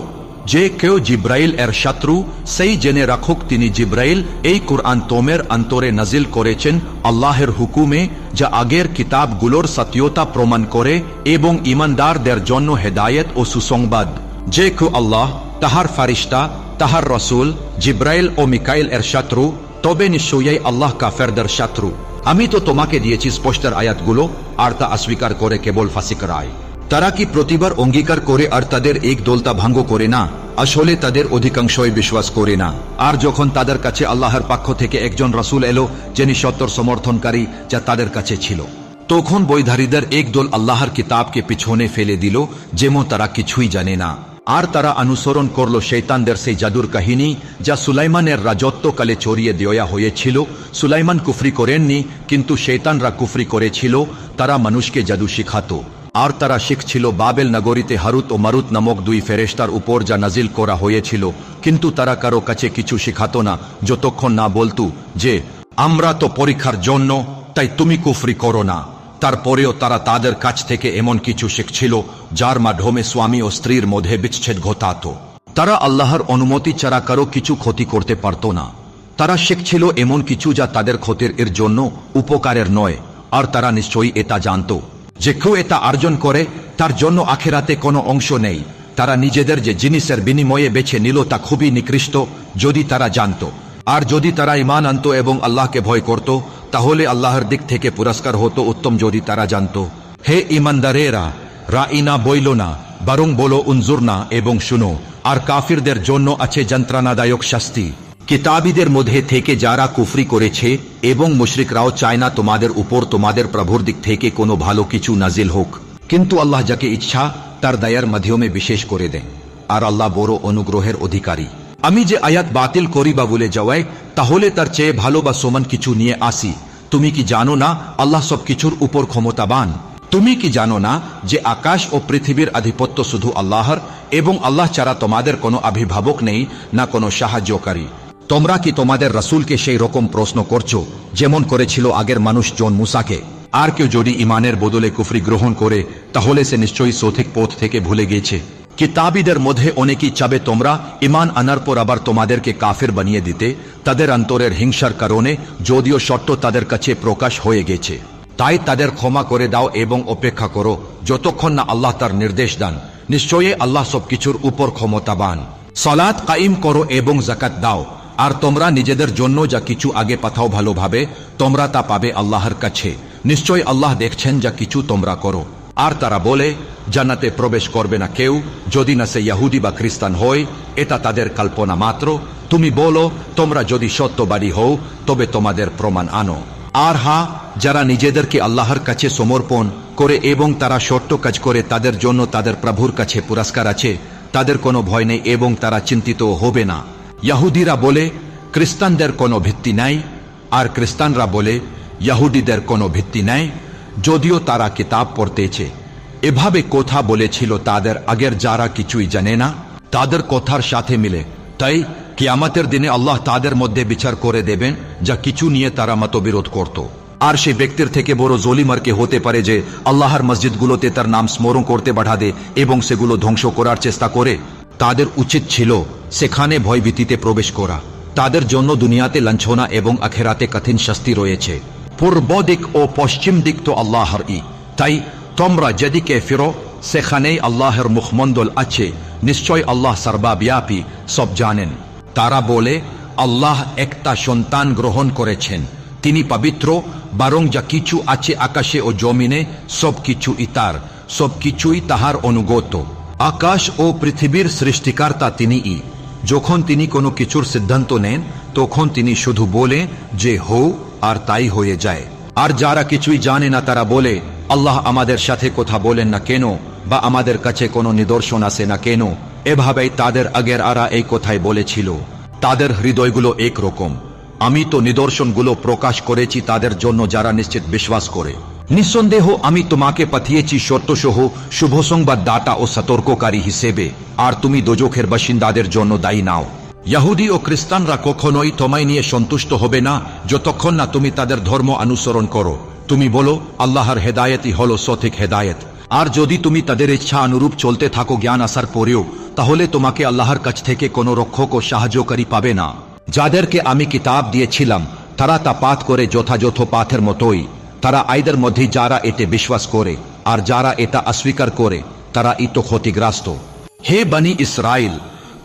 যে কেউ জিব্রাইল এর শত্রু, সেই জেনে রাখুক তিনি জিব্রাইল এই কুরআন তোমের অন্তরে নাজিল করেছেন আল্লাহর হুকুমে, যা আগের কিতাবগুলোর সত্যতা প্রমাণ করে এবং ঈমানদারদের জন্য হেদায়েত ও সুসংবাদ। যে কেউ আল্লাহ, তাহার ফারিস্তা, তাহার রসুল জিব্রাইল ও মিকাইল এর শত্রু, তবে নিশ্চয়ই আল্লাহ কাফেরদের শত্রু। আমি তো তোমাকে দিয়েছি স্পষ্ট আয়াতগুলো, আর তা অস্বীকার করে কেবল ফাসিকরাই। তারা কি প্রতিবার অঙ্গীকার করে আর তাদের এক দলতা ভঙ্গ করে না? আসলে তাদের অধিকাংশই বিশ্বাস করে না। আর যখন তাদের কাছে আল্লাহর পক্ষ থেকে একজন রাসূল এলো, যিনি সত্যর সমর্থনকারী যা তাদের কাছে ছিল, তখন বৈধারীদের এক দল আল্লাহর কিতাবকে পিছনে ফেলে দিল, যেমন তারা কিছুই জানে না। আর তারা অনুসরণ করল শয়তানদের সেই জাদুর কাহিনী যা সুলাইমানের রাজত্বকালে ছড়িয়ে দেওয়া হয়েছিল। সুলাইমান কুফরি করেননি, কিন্তু শয়তানরা কুফরি করেছিল। তারা মানুষকে জাদু শিখাতো, আর তারা শিখছিল বাবেল নগরীতে হারুত ও মারুত নামক দুই ফেরেশতার উপর যা নাজিল করা হয়েছিল। কিন্তু তারা কারো কাছে কিছু শিখাতো না যতক্ষণ না বলতো যে আমরা তো পরীক্ষার জন্য, তাই তুমি কুফরি করো না। তারপরেও তারা তাদের কাছ থেকে এমন কিছু শিখছিল যার মাধ্যমে স্বামী ও স্ত্রীর মধ্যে বিচ্ছেদ ঘটাত। তারা আল্লাহর অনুমতি ছাড়া কারো কিছু ক্ষতি করতে পারত না। তারা শিখছিল এমন কিছু যা তাদের ক্ষতির এর জন্য উপকারের নয়। আর তারা নিশ্চয়ই এটা জানত যে কেউ এটা অর্জন করে তার জন্য আখিরাতে কোনো অংশ নেই। তারা নিজেদের যে জিনিসের বিনিময়ে বেছে নিল তা খুবই নিকৃষ্ট, যদি তারা জানত। আর যদি তারা ঈমান আনত এবং আল্লাহকে ভয় করত, তাহলে আল্লাহর দিক থেকে পুরস্কার হতো উত্তম, যদি তারা জানত। হে ঈমানদারেরা, রাইনা বইল না, বরং বলো উনজুরনা এবং শুনো। আর কাফিরদের জন্য আছে যন্ত্রণাদায়ক শাস্তি। কিতাবীদের মধ্যে থেকে যারা কুফরি করেছে এবং মুশরিকরাও চায় না তোমাদের উপর তোমাদের প্রভুর দিক থেকে কোনো ভালো কিছু নাজিল হোক, কিন্তু আল্লাহ যাকে ইচ্ছা তার দয়ার মাধ্যমে বিশেষ করে দেন। আর আল্লাহ বড় অনুগ্রহের অধিকারী। আমি যে আয়াত বাতিল করি বা বলে যাওয়াই, তাহলে তার চেয়ে ভালো বা সমান কিছু নিয়ে আসি। তুমি কি জানো না আল্লাহ সব কিছুর উপর ক্ষমতাবান? তুমি কি জানো না যে আকাশ ও পৃথিবীর আধিপত্য শুধু আল্লাহর, এবং আল্লাহ ছাড়া তোমাদের কোনো অভিভাবক নেই, না কোনো সাহায্যকারী? তোমরা কি তোমাদের রাসূলকে সেই রকম প্রশ্ন করছো যেমন করেছিল আগের মানুষজন মুসাকে? আর কেউ যদি ইমানের বদলে কুফরি গ্রহণ করে, তাহলে সে নিশ্চয়ই সঠিক পথ থেকে ভুলে গেছে। কিতাবীদের মধ্যে অনেকেই চাবে তোমরা ইমান আনার পর আবার তোমাদেরকে কাফের বানিয়ে দিতে, তাদের অন্তরের হিংসার কারণে, যদিও সত্য তাদের কাছে প্রকাশ হয়ে গেছে। তাই তাদের ক্ষমা করে দাও এবং অপেক্ষা করো যতক্ষণ না আল্লাহ তার নির্দেশ দেন। নিশ্চয়ই আল্লাহ সবকিছুর উপর ক্ষমতাবান। সালাত কায়েম করো এবং যাকাত দাও। আর তোমরা নিজেদের জন্য যা কিছু আগে পাঠাও ভালোভাবে, তোমরা তা পাবে আল্লাহর কাছে। নিশ্চয় আল্লাহ দেখছেন যা কিছু তোমরা করো। আর তারা বলে, জান্নাতে প্রবেশ করবে না কেউ যদি না সে ইহুদি বা খ্রিস্টান হয়, এটা তাদের কল্পনা মাত্র। তুমি বলো, তোমরা যদি সত্যবাদী হও তবে তোমাদের প্রমাণ আনো। আর হ্যাঁ, যারা নিজেদেরকে আল্লাহর কাছে সমর্পণ করে এবং তারা সত্য কাজ করে, তাদের জন্য তাদের প্রভুর কাছে পুরস্কার আছে। তাদের কোনো ভয় নেই এবং তারা চিন্তিত হবে না। ইহুদিরা বলে, খ্রিস্টানদের কোনো ভিত্তি নাই, আর খ্রিস্টানরা বলে ইহুদিদের কোনো ভিত্তি নাই, যদিও তারা কিতাব পড়তেছে। এভাবে কথা বলেছিল তাদের আগের যারা কিছুই জানে না। তাদের কথার সাথে মিলে। তাই কিয়ামতের দিনে আল্লাহ তাদের মধ্যে বিচার করে দেবেন যা কিছু নিয়ে তারা মতবিরোধ করত। আর সেই ব্যক্তির থেকে বড় জলিম আর কে হতে পারে যে আল্লাহর মসজিদগুলোতে তার নাম স্মরণ করতে বাধা এবং সেগুলো ধ্বংস করার চেষ্টা করে। তাদের উচিত ছিল সেখানে ভয়ভীতিতে প্রবেশ করা। তাদের জন্য দুনিয়াতে লাঞ্ছনা এবং আখেরাতে কঠিন শাস্তি রয়েছে। পূর্ব দিক ও পশ্চিম দিক তো আল্লাহর তাই তোমরা যেদিকে ফিরো সেখানেই আল্লাহর মুখমণ্ডল আছে। নিশ্চয় আল্লাহ সর্বব্যাপী, সব জানেন। তারা বলে আল্লাহ একটা সন্তান গ্রহণ করেছেন, তিনি পবিত্র, বরং যা কিছু আছে আকাশে ও জমিনে সবকিছুই তার, সবকিছুই তাহার অনুগত। আকাশ ও পৃথিবীর সৃষ্টিকর্তা তিনিই। যখন তিনি কোনো কিছুর সিদ্ধান্ত নেন তখন তিনি শুধু বলে যে হও, আর তাই হয়ে যায়। আর যারা কিছুই জানে না তারা বলে আল্লাহ আমাদের সাথে কথা বলেন না কেন, বা আমাদের কাছে কোনো নিদর্শন আসে না কেন। এভাবেই তাদের আগের আরা এই কথাই বলেছিল। তাদের হৃদয়গুলো একরকম। আমি তো নিদর্শনগুলো প্রকাশ করেছি তাদের জন্য যারা নিশ্চিত বিশ্বাস করে। নিঃসন্দেহ আমি তোমাকে পাঠিয়েছি সত্যসহ শুভ সংবাদ দাতা ও সতর্ককারী হিসেবে, আর তুমি দোজখের বাসিন্দাদের জন্য দায়ী নাও। ইহুদি ও খ্রিস্টানরা কখনোই তোমায় নিয়ে সন্তুষ্ট হবে না যতক্ষণ না তুমি তাদের ধর্ম অনুসরণ করো। তুমি বলো আল্লাহর হেদায়েতই হলো সঠিক হেদায়েত। আর যদি তুমি তাদের ইচ্ছা অনুরূপ চলতে থাকো জ্ঞান আসার পরেও, তাহলে তোমাকে আল্লাহর কাছ থেকে কোনো রক্ষক ও সাহায্যকারী পাবে না। যাদেরকে আমি কিতাব দিয়েছিলাম তারা তা পাঠ করে যথাযথ পাঠের মতোই। তারা আইদের মধ্যে যারা এতে বিশ্বাস করে আর যারা এটা অস্বীকার করে তারা তো ক্ষতিগ্রস্ত। হে বনি ইসরাইল,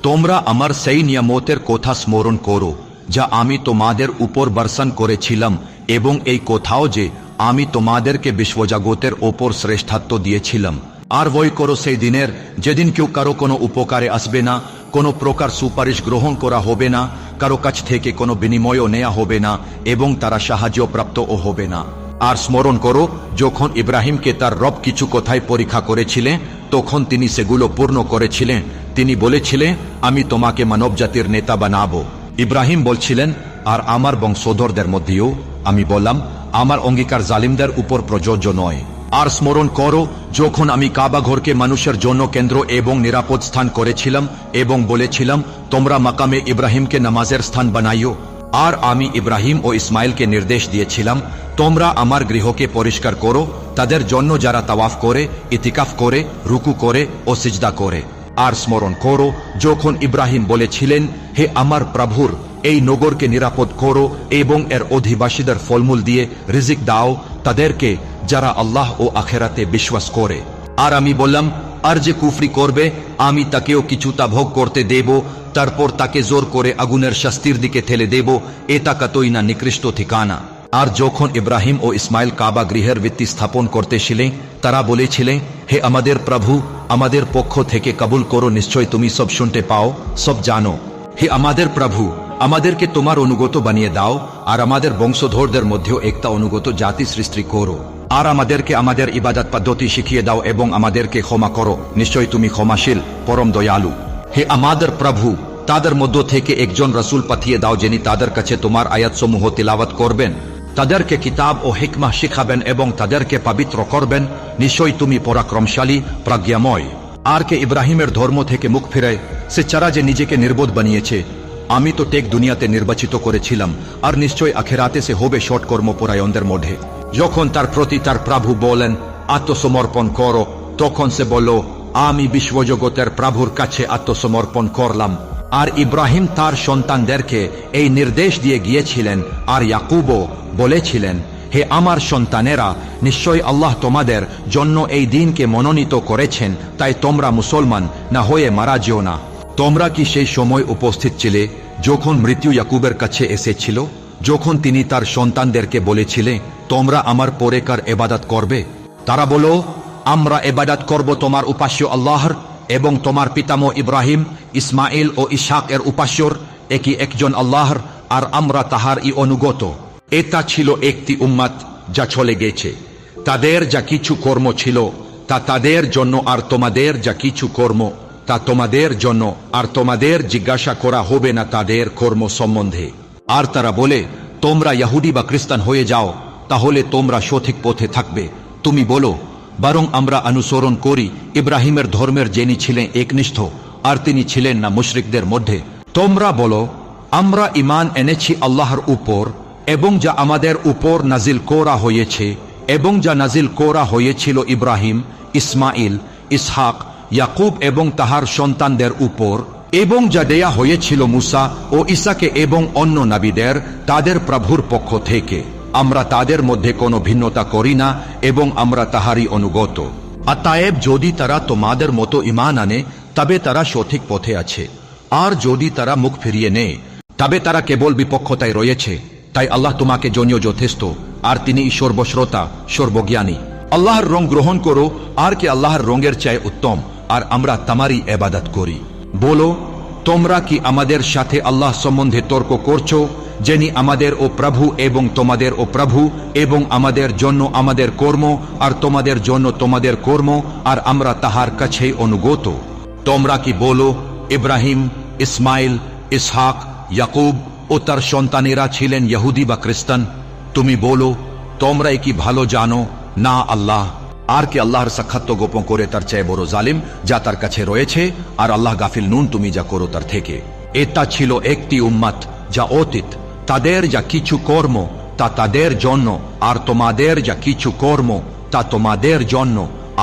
তোমরা আমার সেই নিয়ামতের কথা স্মরণ করো যা আমি তোমাদের উপর বর্ষণ করেছিলাম, এবং এই কথাও যে আমি তোমাদেরকে বিশ্বজগতের ওপর শ্রেষ্ঠত্ব দিয়েছিলাম। আর বই করো সেই দিনের যেদিন কেউ কারো কোনো উপকারে আসবে না, কোনো প্রকার সুপারিশ গ্রহণ করা হবে না, কারো কাছ থেকে কোনো বিনিময়ও নেওয়া হবে না, এবং তারা সাহায্যপ্রাপ্তও হবে না। আর স্মরণ করো যখন ইব্রাহিমকে তার রব কিছু কথায় পরীক্ষা করেছিলেন তখন তিনি সেগুলো পূর্ণ করেছিলেন। তিনি বলেছিলেন আমি তোমাকে মানবজাতির নেতা বানাবো। ইব্রাহিম বলছিলেন আর আমার বংশধরদের মধ্যেও। আমি বললাম আমার অঙ্গীকার জালিমদের উপর প্রযোজ্য নয়। আর স্মরণ করো যখন আমি কাবা ঘরকে মানুষের জন্য কেন্দ্র এবং নিরাপদ স্থান করেছিলাম এবং বলেছিলাম তোমরা মাকামে ইব্রাহিমকে নামাজের স্থান বানাইও। আর আমি ইব্রাহিম ও ইসমাইলকে নির্দেশ দিয়েছিলাম তোমরা আমার গৃহকে পরিষ্কার করো তাদের জন্য যারা তাওয়াফ করে, ইতিকাফ করে, রুকু করে ও সিজদা করে। আর স্মরণ করো যখন ইব্রাহিম বলেছিলেন হে আমার প্রভুর এই নগরকে নিরাপদ করো এবং এর অধিবাসীদের ফলমূল দিয়ে রিজিক দাও তাদেরকে যারা আল্লাহ ও আখেরাতে বিশ্বাস করে। আর আমি বললাম আর যে কুফরি করবে আমি তাকেও কিছুটা ভোগ করতে দেব, তারপর তাকে জোর করে আগুনের শাস্তির দিকে ঠেলে দেব। এটা কতই না নিকৃষ্ট ঠিকানা। আর যখন ইব্রাহিম ও ইসমাইল কাবা গৃহের ভিত্তি স্থাপন করতেছিলেন তারা বলেছিলেন হে আমাদের প্রভু আমাদের পক্ষ থেকে কবুল করো, নিশ্চয় তুমি সব শুনতে পাও, সব জানো। হে আমাদের প্রভু আমাদেরকে তোমার অনুগত বানিয়ে দাও আর আমাদের বংশধরদের মধ্যেও একটা অনুগত জাতি সৃষ্টি করো। আর আমাদেরকে আমাদের ইবাদত পদ্ধতি শিখিয়ে দাও এবং আমাদেরকে ক্ষমা করো, নিশ্চয় তুমি ক্ষমাশীল পরম দয়ালু। হে আমাদের প্রভু তাদের মধ্য থেকে একজন রাসূল পাঠিয়ে দাও যিনি তাদের কাছে তোমার আয়াতসমূহ তিলাওয়াত করবেন, তাদেরকে কিতাব ও হিকমাহ শিখাবেন এবং তাদেরকে পবিত্র করবেন, নিশ্চয় তুমি পরাক্রমশালী প্রজ্ঞাময়। আর কে ইব্রাহিমের ধর্ম থেকে মুখ ফিরে সে চারা যে নিজেকে নির্বোধ বানিয়েছে। আমি তো টেক দুনিয়াতে নির্বাচিত করেছিলাম আর নিশ্চয় আখেরাতে সে হবে সৎকর্মপরায়ণদের মধ্যে। যখন তার প্রতি তার প্রভু বলেন আত্মসমর্পণ করো তখন সে বলল আমি বিশ্বজগতের প্রভুর কাছে আত্মসমর্পণ করলাম। আর ইব্রাহিম তার সন্তানদেরকে এই নির্দেশ দিয়ে গিয়েছিলেন। আর ইয়াকুবও বলেছিলেন হে আমার সন্তানেরা নিশ্চয় আল্লাহ তোমাদের জন্য এই দিনকে মনোনীত করেছেন, তাই তোমরা মুসলমান না হয়ে মারা যেও না। তোমরা কি সেই সময় উপস্থিত ছিলে যখন মৃত্যু ইয়াকুবের কাছে এসেছিল, যখন তিনি তার সন্তানদেরকে বলেছিলেন তোমরা আমার পরেকার ইবাদত করবে? তারা বলো আমরা ইবাদত করব তোমার উপাস্য আল্লাহর এবং তোমার পিতামহ ইব্রাহিম, ইসমাইল ও ইসহাক এর উপাস্যর একই একজন আল্লাহর, আর আমরা তাহার অনুগত। এটা ছিল একটি উম্মত যা চলে গেছে। তাদের যা কিছু কর্ম ছিল তা তাদের জন্য, আর তোমাদের যা কিছু কর্ম তা তোমাদের জন্য, আর তোমাদের জিজ্ঞাসা করা হবে না তাদের কর্ম সম্বন্ধে। আর তারা বলে তোমরা ইহুদি বা খ্রিস্টান হয়ে যাও তাহলে তোমরা সঠিক পথে থাকবে। তুমি বলো বরং আমরা অনুসরণ করি ইব্রাহিমের ধর্মের যিনি ছিলেন একনিষ্ঠ আর তিনি ছিলেন না মুশরিকদের মধ্যে। তোমরা বলো, আমরা ঈমান এনেছি আল্লাহর উপর এবং যা আমাদের উপর নাজিল করা হয়েছে এবং যা নাজিল করা হয়েছিল ইব্রাহিম, ইসমাইল, ইসহাক, ইয়াকুব এবং তাহার সন্তানদের উপর, এবং যা দেয়া হয়েছিল মুসা ও ঈসাকে এবং অন্য নবীদের তাদের প্রভুর পক্ষ থেকে। আমরা তাদের মধ্যে কোনো ভিন্নতা করি না এবং আমরা তাহারই অনুগত। অতএব যদি তারা তোমাদের মতো ঈমান আনে তবে তারা সঠিক পথে আছে, আর যদি তারা মুখ ফিরিয়ে নেয় তবে তারা কেবল বিপক্ষতায় রয়েছে। তাই আল্লাহ তোমাকে জন্য যথেষ্ট, আর তিনি সর্বশ্রোতা, সর্বজ্ঞানী। আল্লাহর রং গ্রহণ করো, আর কি আল্লাহর রঙের চেয়ে উত্তম, আর আমরা তামারই ইবাদত করি। বলো, তোমরা কি আমাদের সাথে আল্লাহ সম্বন্ধে তর্ক করছো, যিনি আমাদের ও প্রভু এবং তোমাদের ও প্রভু, এবং আমাদের জন্য আমাদের কর্ম আর তোমাদের জন্য তোমাদের কর্ম, আর আমরা তাহার কাছেই অনুগত। তোমরা কি বলো, ইব্রাহিম, ইসমাইল, ইসহাক, ইয়াকুব ও তার সন্তানেরা ছিলেন ইহুদি বা খ্রিস্টান? তুমি বলো, তোমরাই কি ভালো জানো না আল্লাহ? আর কি আল্লাহর সাক্ষাৎ গোপন করে তার চেয়ে বড় জালিম যা তার কাছে রয়েছে? আর আল্লাহ গাফিল নুন তুমি যা করো তার থেকে। এটা ছিল একটি উম্মত যা অতীত, তাদের যা কিছু কর্ম তা তাদের জন্য, আর তোমাদের যা কিছু কর্ম তা তোমাদের জন্য,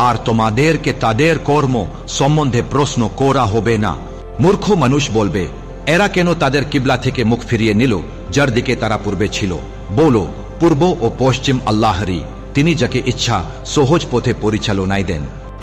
আর তোমাদেরকে তাদের কর্ম সম্বন্ধে প্রশ্ন করা হবে না। মূর্খ মানুষ বলবে, এরা কেন তাদের কিবলা থেকে মুখ ফিরিয়ে নিল যার দিকে তারা পূর্বে ছিল? বলো, পূর্ব ও পশ্চিম আল্লাহরই, তিনি যাকে ইচ্ছা সহজ পথে পরিচালনায় দেন।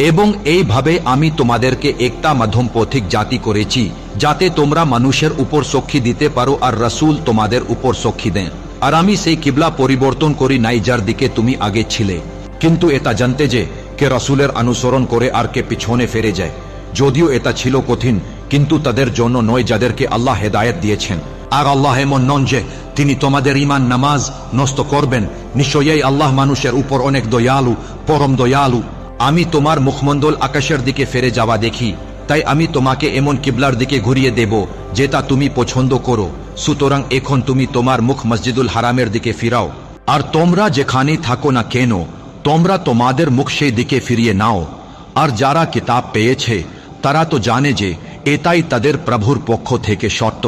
এবং এইভাবে আমি তোমাদেরকে একটা মাধ্যম পথিক জাতি করেছি, যাতে তোমরা মানুষের উপর সাক্ষী দিতে পারো আর রাসূল তোমাদের উপর সাক্ষী দেন। আর আমি সেই কিবলা পরিবর্তন করি নাই যার দিকে তুমি আগে ছিলে, কিন্তু এটা জানতে যে কে রাসূলের অনুসরণ করে আর কে পিছনে ফিরে যায়। যদিও এটা ছিল কঠিন, কিন্তু তাদের জন্য নয় যাদেরকে আল্লাহ হেদায়েত দিয়েছেন। আর আল্লাহ এমন নন যে তিনি তোমাদের ঈমান নামাজ নষ্ট করবেন। নিশ্চয়ই আল্লাহ মানুষের উপর অনেক দয়ালু, পরম দয়ালু। আমি তোমার মুখমণ্ডল আকাশের দিকে ফিরে যাওয়া দেখি, তাই আমি তোমাকে এমন কিবলার দিকে ঘুরিয়ে দেব যেটা তুমি পছন্দ করো। সুতরাং এখন তুমি তোমার মুখ মসজিদুল হারামের দিকে ফিরাও, আর তোমরা যেখানে থাকো না কেন তোমরা তোমাদের মুখ সেই দিকে ফিরিয়ে নাও। আর যারা কিতাব পেয়েছে তারা তো জানে যে এটাই তাদের প্রভুর পক্ষ থেকে শর্ত,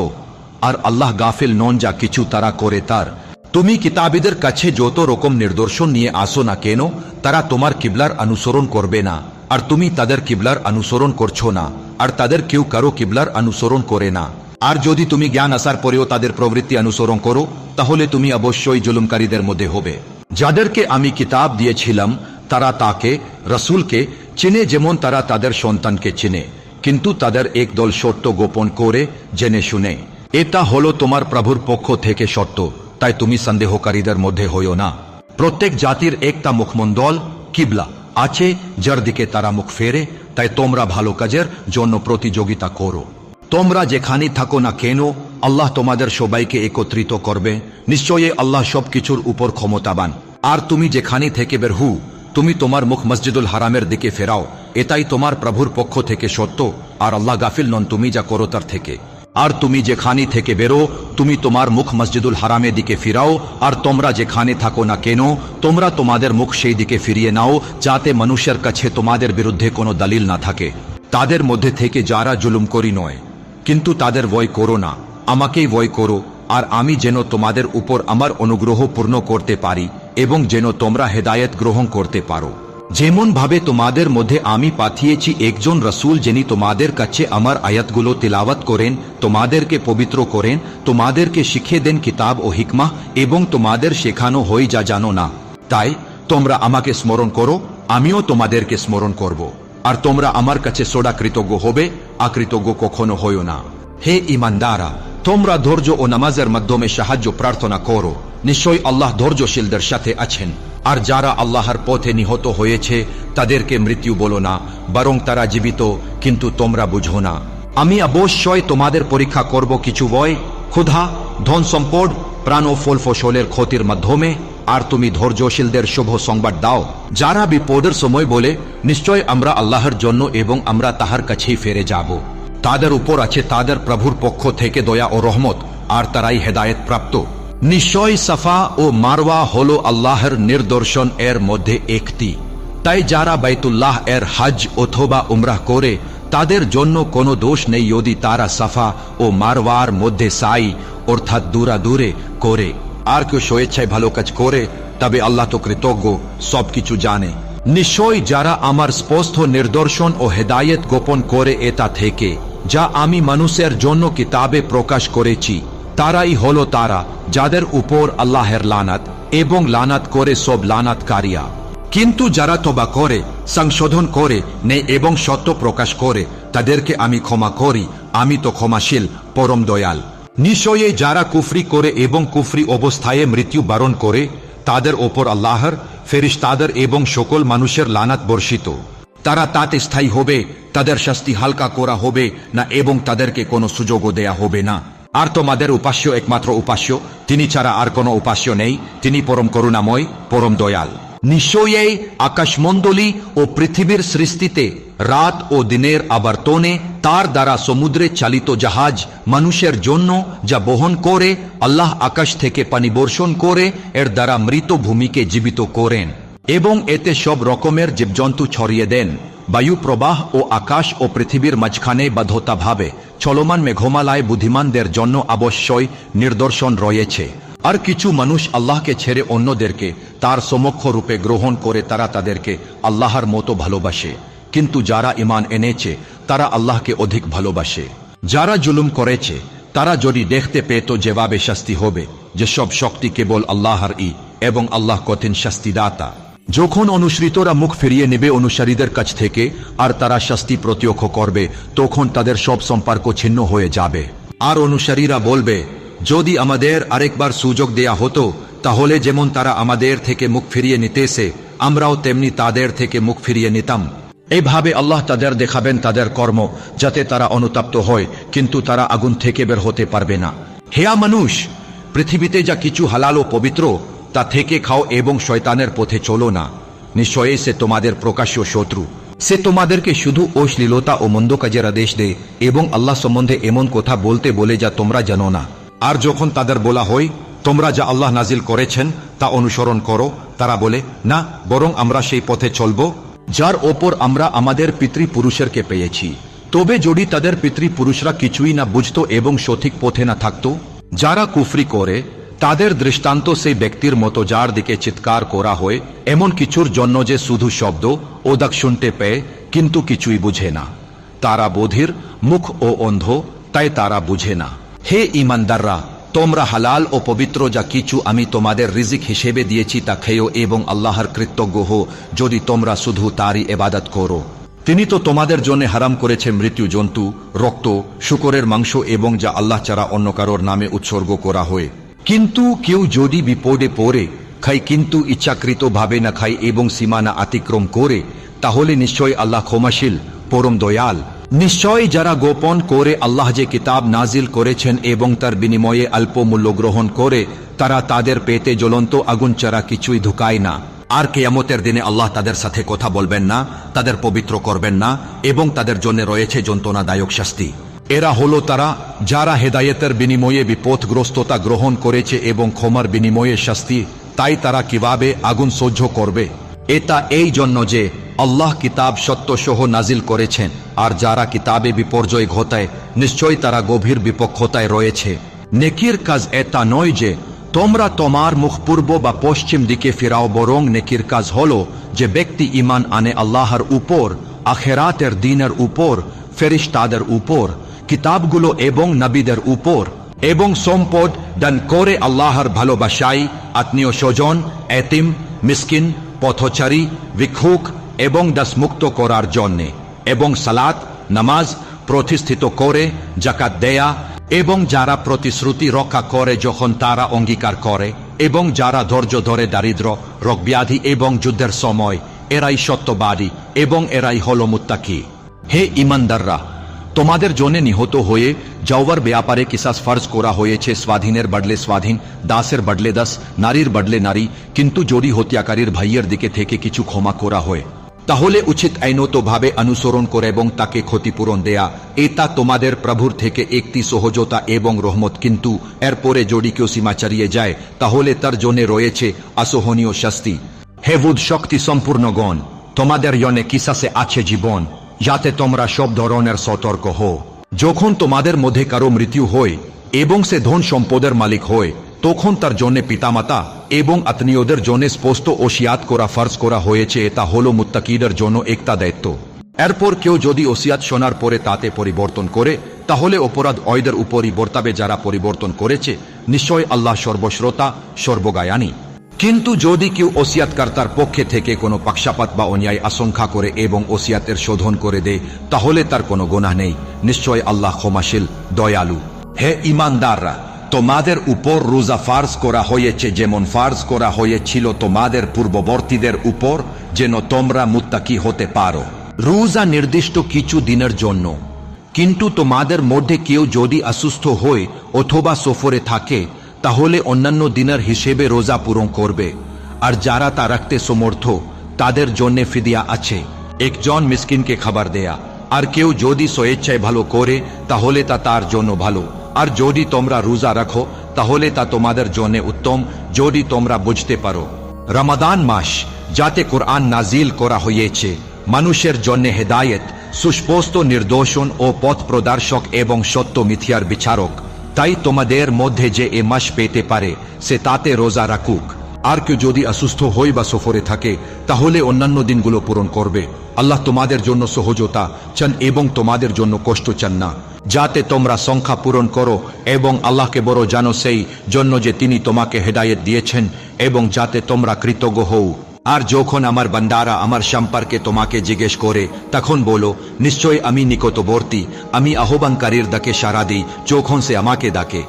আর আল্লাহ গাফিল নন যা কিছু তারা করে তার। তুমি কিতাবীদের কাছে যত রকম নিদর্শন নিয়ে আসো না কেন তারা তোমার কিবলার অনুসরণ করবে না, আর তুমি তাদের কিবলার অনুসরণ করছো না, আর তাদের কেউ কারো কিবলার অনুসরণ করে না। আর যদি তুমি জ্ঞান আসার পরেও তাদের প্রবৃত্তি অনুসরণ করো তাহলে তুমি অবশ্যই জুলুমকারীদের মধ্যে হবে। যাদেরকে আমি কিতাব দিয়েছিলাম তারা তাকে, রাসূলকে চিনে যেমন তারা তাদের সন্তানকে চিনে, কিন্তু তাদের একদল শর্ত গোপন করে জেনে শুনে। এটা হলো তোমার প্রভুর পক্ষ থেকে শর্ত, তাই তুমি সন্দেহকারীদের মধ্যে হইও না। প্রত্যেক জাতির একটা মুখমণ্ডল কিবলা আছে যার দিকে তারা মুখ ফেরে, তাই তোমরা ভালো কাজের জন্য প্রতিযোগিতা করো। তোমরা যেখানে থাকো না কেন আল্লাহ তোমাদের সবাইকে একত্রিত করবে। নিশ্চয়ই আল্লাহ সবকিছুর উপর ক্ষমতাবান। আর তুমি যেখানে থেকে বের হু তুমি তোমার মুখ মসজিদুল হারামের দিকে ফেরাও, এটাই তোমার প্রভুর পক্ষ থেকে সত্য, আর আল্লাহ গাফিল নন তুমি যা করো তার থেকে। আর তুমি যেখানে থেকে বেরো তুমি তোমার মুখ মসজিদুল হারামের দিকে ফিরাও, আর তোমরা যেখানে থাকো না কেন তোমরা তোমাদের মুখ সেই দিকে ফিরিয়ে নাও, যাতে মানুষের কাছে তোমাদের বিরুদ্ধে কোনো দলিল না থাকে। তাদের মধ্যে থেকে যারা জুলুম করি নয়, কিন্তু তাদের ভয় করো না, আমাকেই ভয় করো, আর আমি যেন তোমাদের উপর আমার অনুগ্রহ পূর্ণ করতে পারি এবং যেন তোমরা হেদায়েত গ্রহণ করতে পারো। যেমন ভাবে তোমাদের মধ্যে আমি পাঠিয়েছি একজন রাসূল যিনি তোমাদের কাছে আমার আয়াতগুলো তিলাওয়াত করেন, তোমাদেরকে পবিত্র করেন, তোমাদেরকে শিখিয়ে দেন কিতাব ও হিকমাহ, এবং তোমাদের শেখানো হয় যা জানো না। তাই তোমরা আমাকে স্মরণ করো, আমিও তোমাদেরকে স্মরণ করব। আর তোমরা আমার কাছে সদা কৃতজ্ঞ হবে, আকৃতজ্ঞ কখনো হইও না। হে ঈমানদাররা, তোমরা ধৈর্য ও নামাজের মাধ্যমে সাহায্য প্রার্থনা করো। নিশ্চয়ই আল্লাহ ধৈর্যশীলদের সাথে আছেন। আর যারা আল্লাহর পথে নিহত হয়েছে তাদেরকে মৃত্যু বলো না, বরং তারা জীবিত, কিন্তু তোমরা বুঝো না। আমি অবশ্যই তোমাদের পরীক্ষা করব কিছু ভয়, ক্ষুধা, ধন সম্পদ, প্রাণ ও ফল ফসলের ক্ষতির মাধ্যমে। আর তুমি ধৈর্যশীলদের শুভ সংবাদ দাও, যারা বিপদের সময় বলে নিশ্চয় আমরা আল্লাহর জন্য এবং আমরা তাহার কাছেই ফিরে যাব। তাদের উপর আছে তাদের প্রভুর পক্ষ থেকে দয়া ও রহমত, আর তারাই হেদায়েত প্রাপ্ত। নিশ্চয় সাফা ও মারওয়া হলো আল্লাহর নিদর্শন এর মধ্যে একটি। তাই যারা বাইতুল্লাহ এর হজ অথবা উমরাহ করে তাদের জন্য কোনো দোষ নেই যদি তারা সাফা ও মারওয়ার মধ্যে সাই অর্থাৎ দূরে করে। আর কেউ স্বেচ্ছায় ভালো কাজ করে তবে আল্লাহ তো কৃতজ্ঞ, সবকিছু জানে। নিশ্চয় যারা আমার স্পষ্ট নিদর্শন ও হেদায়েত গোপন করে এটা থেকে যা আমি মানুষের জন্য কিতাবে প্রকাশ করেছি, তারাই হলো তারা যাদের উপর আল্লাহের লানাত এবং লানাত করে সব লানাতকারীরা। কিন্তু যারা তওবা করে, সংশোধন করে নেয় এবং সত্য প্রকাশ করে, তাদেরকে আমি ক্ষমা করি, আমি তো ক্ষমাশীল, পরম দয়াল। নিশ্চয়ই যারা কুফরি করে এবং কুফরি অবস্থায় মৃত্যু বরণ করে, তাদের ওপর আল্লাহর ফেরেশতাদের এবং সকল মানুষের লানাত বর্ষিত। তারা তাতে স্থায়ী হবে, তাদের শাস্তি হালকা করা হবে না এবং তাদেরকে কোনো সুযোগও দেয়া হবে না। আর তোমাদের উপাস্য একমাত্র উপাস্য, তিনি ছাড়া আর কোনো উপাস্য নেই, তিনি পরম করুণাময়, পরম দয়াল। নিশ্চয়ই আকাশমণ্ডলী ও পৃথিবীর সৃষ্টিতে রাত ও দিনের আবর্তনে তার দ্বারা সমুদ্রে চালিত জাহাজ মানুষের জন্য যা বহন করে, আল্লাহ আকাশ থেকে পানি বর্ষণ করে এর দ্বারা মৃত ভূমিকে জীবিত করেন এবং এতে সব রকমের জীবজন্তু ছড়িয়ে দেন। বায়ু প্রবাহ ও আকাশ ও পৃথিবীর মাঝখানে বাধ্যতাভাবে চলমান মেঘমালায় বুদ্ধিমানদের জন্য অবশ্যই নিদর্শন রয়েছে। আর কিছু মানুষ আল্লাহকে ছেড়ে অন্যদেরকে তার সমক্ষ রূপে গ্রহণ করে তারা তাদেরকে আল্লাহর মতো ভালোবাসে, কিন্তু যারা ঈমান এনেছে তারা আল্লাহকে অধিক ভালোবাসে। যারা জুলুম করেছে তারা যদি দেখতে পেত যেভাবে শাস্তি হবে, যেসব শক্তি কেবল আল্লাহর এবং আল্লাহ কঠিন শাস্তিদাতা। যখন অনুসৃতরা মুখ ফিরিয়ে নেবে অনুসারীদের কাছ থেকে আর তারা শাস্তি প্রত্যক্ষ করবে, তখন তাদের সব সম্পর্ক ছিন্ন হয়ে যাবে। আর অনুসারীরা বলবে, যদি আমাদের আরেকবার সুযোগ দেয়া হতো তাহলে যেমন তারা আমাদের থেকে মুখ ফিরিয়ে নিতেছে, আমরাও তেমনি তাদের থেকে মুখ ফিরিয়ে নিতাম। এইভাবে আল্লাহ তাদের দেখাবেন তাদের কর্ম, যাতে তারা অনুতপ্ত হয়, কিন্তু তারা আগুন থেকে বের হতে পারবে না। হে মানুষ, পৃথিবীতে যা কিছু হালাল ও পবিত্র তা থেকে খাও এবং শয়তানের পথে চলো না। নিশ্চয়ই সে তোমাদের প্রকাশ্য শত্রু। সে তোমাদেরকে শুধু অশ্লীলতা ও মন্দ কাজের আদেশ দেয় এবং আল্লাহ সম্বন্ধে এমন কথা বলতে বলে যা তোমরা জানো না। আর যখন তাদের বলা হয় তোমরা যা আল্লাহ নাজিল করেছেন তা অনুসরণ করো, তারা বলে, না, বরং আমরা সেই পথে চলব যার ওপর আমরা আমাদের পিতৃপুরুষেরকে পেয়েছি। তবে যদি তাদের পিতৃপুরুষরা কিছুই না বুঝতো এবং সঠিক পথে না থাকতো। যারা কুফরি করে তাদের দৃষ্টান্ত সেই ব্যক্তির মতো যার দিকে চিৎকার করা হয় এমন কিছুর জন্য যে শুধু শব্দ ও দাগ শুনতে পেয়ে কিন্তু কিছুই বুঝে না। তারা বধির, মুখ ও অন্ধ, তাই তারা বুঝে না। হে ঈমানদাররা, তোমরা হালাল ও পবিত্র যা কিছু আমি তোমাদের রিজিক হিসেবে দিয়েছি তা খেও এবং আল্লাহর কৃতজ্ঞ হো, যদি তোমরা শুধু তারই ইবাদত করো। তিনি তো তোমাদের জন্য হারাম করেছে মৃত্যু জন্তু, রক্ত, শূকরের মাংস এবং যা আল্লাহ ছাড়া অন্য কারোর নামে উৎসর্গ করা হয়। কিন্তু কেউ যদি বিপদে পড়ে খায় কিন্তু ইচ্ছাকৃতভাবে না খায় এবং সীমানা অতিক্রম করে, তাহলে নিশ্চয় আল্লাহ ক্ষমাশীল, পরম দয়াল। নিশ্চয় যারা গোপন করে আল্লাহ যে কিতাব নাজিল করেছেন এবং তার বিনিময়ে অল্প মূল্য গ্রহণ করে, তারা তাদের পেটে জ্বলন্ত আগুন ছাড়া কিছুই ঢুকায় না। আর কিয়ামতের দিনে আল্লাহ তাদের সাথে কথা বলবেন না, তাদের পবিত্র করবেন না এবং তাদের জন্য রয়েছে যন্ত্রণাদায়ক শাস্তি। এরা হলো তারা যারা হেদায়েতের বিনিময়ে বিপদগ্রস্ততা গ্রহণ করেছে এবং ক্ষমার বিনিময়ে শাস্তি, তাই তারা কিভাবে আগুন সহ্য করবে? এটা এই জন্য যে আল্লাহ কিতাব সত্যসহ নাজিল করেছেন, আর যারা কিতাবে বিপর্যয় ঘটায় নিশ্চয়ই তারা গভীর বিপক্ষতায় রয়েছে। নেকির কাজ এটা নয় যে তোমরা তোমার মুখ পূর্ব বা পশ্চিম দিকে ফিরাও, বরং নেকির কাজ হলো যে ব্যক্তি ঈমান আনে আল্লাহর উপর, আখিরাতের দিনের উপর, ফেরেশতাদের উপর, কিতাবগুলো এবং নবীদের উপর, এবং সম্পদ দান করে আল্লাহর ভালোবাসায় আত্মীয় স্বজন, এতিম, মিসকিন, পথচারী, ভিক্ষুক এবং দাসমুক্ত করার জন্যে, এবং সালাত নামাজ প্রতিষ্ঠিত করে যাকাত দেয়া, এবং যারা প্রতিশ্রুতি রক্ষা করে যখন তারা অঙ্গীকার করে, এবং যারা ধৈর্য ধরে দারিদ্র, রোগব্যাধি এবং যুদ্ধের সময়, এরাই সত্যবাদী এবং এরাই হল মুত্তাকি। হে ঈমানদাররা, তোমাদের জন্য নিহত হয়ে যাওয়ার ব্যাপারে কিসাস ফরজ করা হয়েছে, স্বাধীনের বদলে স্বাধীন, দাসের বদলে দাস, নারীর বদলে নারী। কিন্তু যদি হত্যাকারীর ভাইয়ের দিকে থেকে কিছু ক্ষমা করা হয় তাহলে উচিত আইনতভাবে অনুসরণ করে এবং তাকে ক্ষতিপূরণ দেয়া, এটা তোমাদের প্রভুর থেকে একটি সহজতা এবং রহমত। কিন্তু এরপরে যদি কেউ সীমা ছাড়িয়ে যায় তাহলে তার জন্য রয়েছে অসহনীয় শাস্তি। হে বুধ শক্তি সম্পূর্ণগণ, তোমাদের জন্য কিসাসে আছে জীবন, যাতে তোমরা সব ধরনের সতর্ক হও। যখন তোমাদের মধ্যে কারো মৃত্যু হয় এবং সে ধন সম্পদের মালিক হয়, তখন তার জন্য পিতামাতা এবং আত্মীয়দের জন্য স্পষ্ট ওসিয়াত করা ফরজ করা হয়েছে। এটা হলো মুত্তাকিদের জন্য একটা দায়িত্ব। এরপর কেউ যদি ওসিয়াত শোনার পরে তাতে পরিবর্তন করে, তাহলে অপরাধ ওদের উপরই বর্তাবে যারা পরিবর্তন করেছে। নিশ্চয় আল্লাহ সর্বশ্রোতা সর্বজ্ঞানী। কিন্তু যদি কেউ ওসিয়াতকর্তার পক্ষে থেকে কোনো পক্ষপাত বা অন্যায় আশঙ্কা করে এবং ওসিয়াতের শোধন করে দেয়, তাহলে তার কোনো গুনাহ নেই। নিশ্চয় আল্লাহ ক্ষমাশীল দয়ালু। হে ঈমানদাররা, তোমাদের উপর রোজা ফার্জ করা হয়েছে যেমন ফার্জ করা হয়েছিল তোমাদের পূর্ববর্তীদের উপর, যেন তোমরা মুত্তাকি হতে পারো। রোজা নির্দিষ্ট কিছু দিনের জন্য, কিন্তু তোমাদের মধ্যে কেউ যদি অসুস্থ হয় অথবা সফরে থাকে, তাহলে অন্যান্য দিনের হিসেবে রোজা পূরণ করবে। আর যারা তা রাখতে সমর্থ, তাদের জন্য ফিদিয়া আছে, একজন মিসকিনকে খাবার দেয়া। আর কেউ যদি স্বেচ্ছায় ভালো করে, তাহলে তা তার জন্য ভালো। আর যদি তোমরা রোজা রাখো, তাহলে তা তোমাদের জন্য উত্তম, যদি তোমরা বুঝতে পারো। রমাদান মাস, যাতে কোরআন নাজিল করা হয়েছে, মানুষের জন্য হেদায়েত, সুস্পষ্ট নির্দেশন ও পথ প্রদর্শক এবং সত্য মিথ্যার বিচারক। তাই তোমাদের মধ্যে যে এ মাস পেতে পারে, সে তাতে রোজা রাখুক। আর কেউ যদি অসুস্থ হয় বা সফরে থাকে, তাহলে অন্যান্য দিনগুলো পূরণ করবে। আল্লাহ তোমাদের জন্য সহজতা চান এবং তোমাদের জন্য কষ্ট চান না, যাতে তোমরা সংখ্যা পূরণ করো এবং আল্লাহকে বড় জানো, সেই জন্য যে তিনি তোমাকে হেদায়েত দিয়েছেন, এবং যাতে তোমরা কৃতজ্ঞ হও। আর যখন আমার বান্দারা আমার সম্পর্কে তোমাকে জিজ্ঞেস করে, তখন বলো, নিশ্চয় আমি নিকটবর্তী, আমি আহ্বানকারীর ডাকে সাড়া দিই যখন সে আমাকে ডাকে।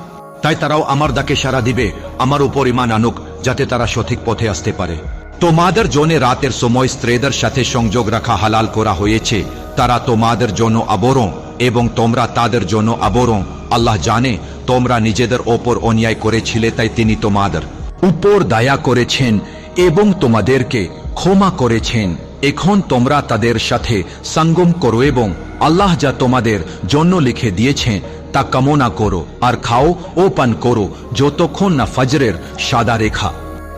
তাই তারাও আমার ডাকে সাড়া দিবে, আমার উপর ঈমান আনুক, যাতে তারা সঠিক পথে আসতে পারে। তোমাদের জন্য রাতের সময় স্ত্রীদের সাথে সংযোগ রাখা হালাল করা হয়েছে। তারা তোমাদের জন্য আবরণ এবং তোমরা তাদের জন্য আবরণ। আল্লাহ জানে তোমরা নিজেদের ওপর অন্যায় করেছিলে, তাই তিনি তোমাদের উপর দয়া করেছেন এবং তোমাদেরকে ক্ষমা করেছেন। এখন তোমরা তাদের সাথে সঙ্গম করো এবং আল্লাহ যা তোমাদের জন্য লিখে দিয়েছেন তা কামনা করো, আর খাও ও পান করো যতক্ষণ না ফজরের সাদা রেখা।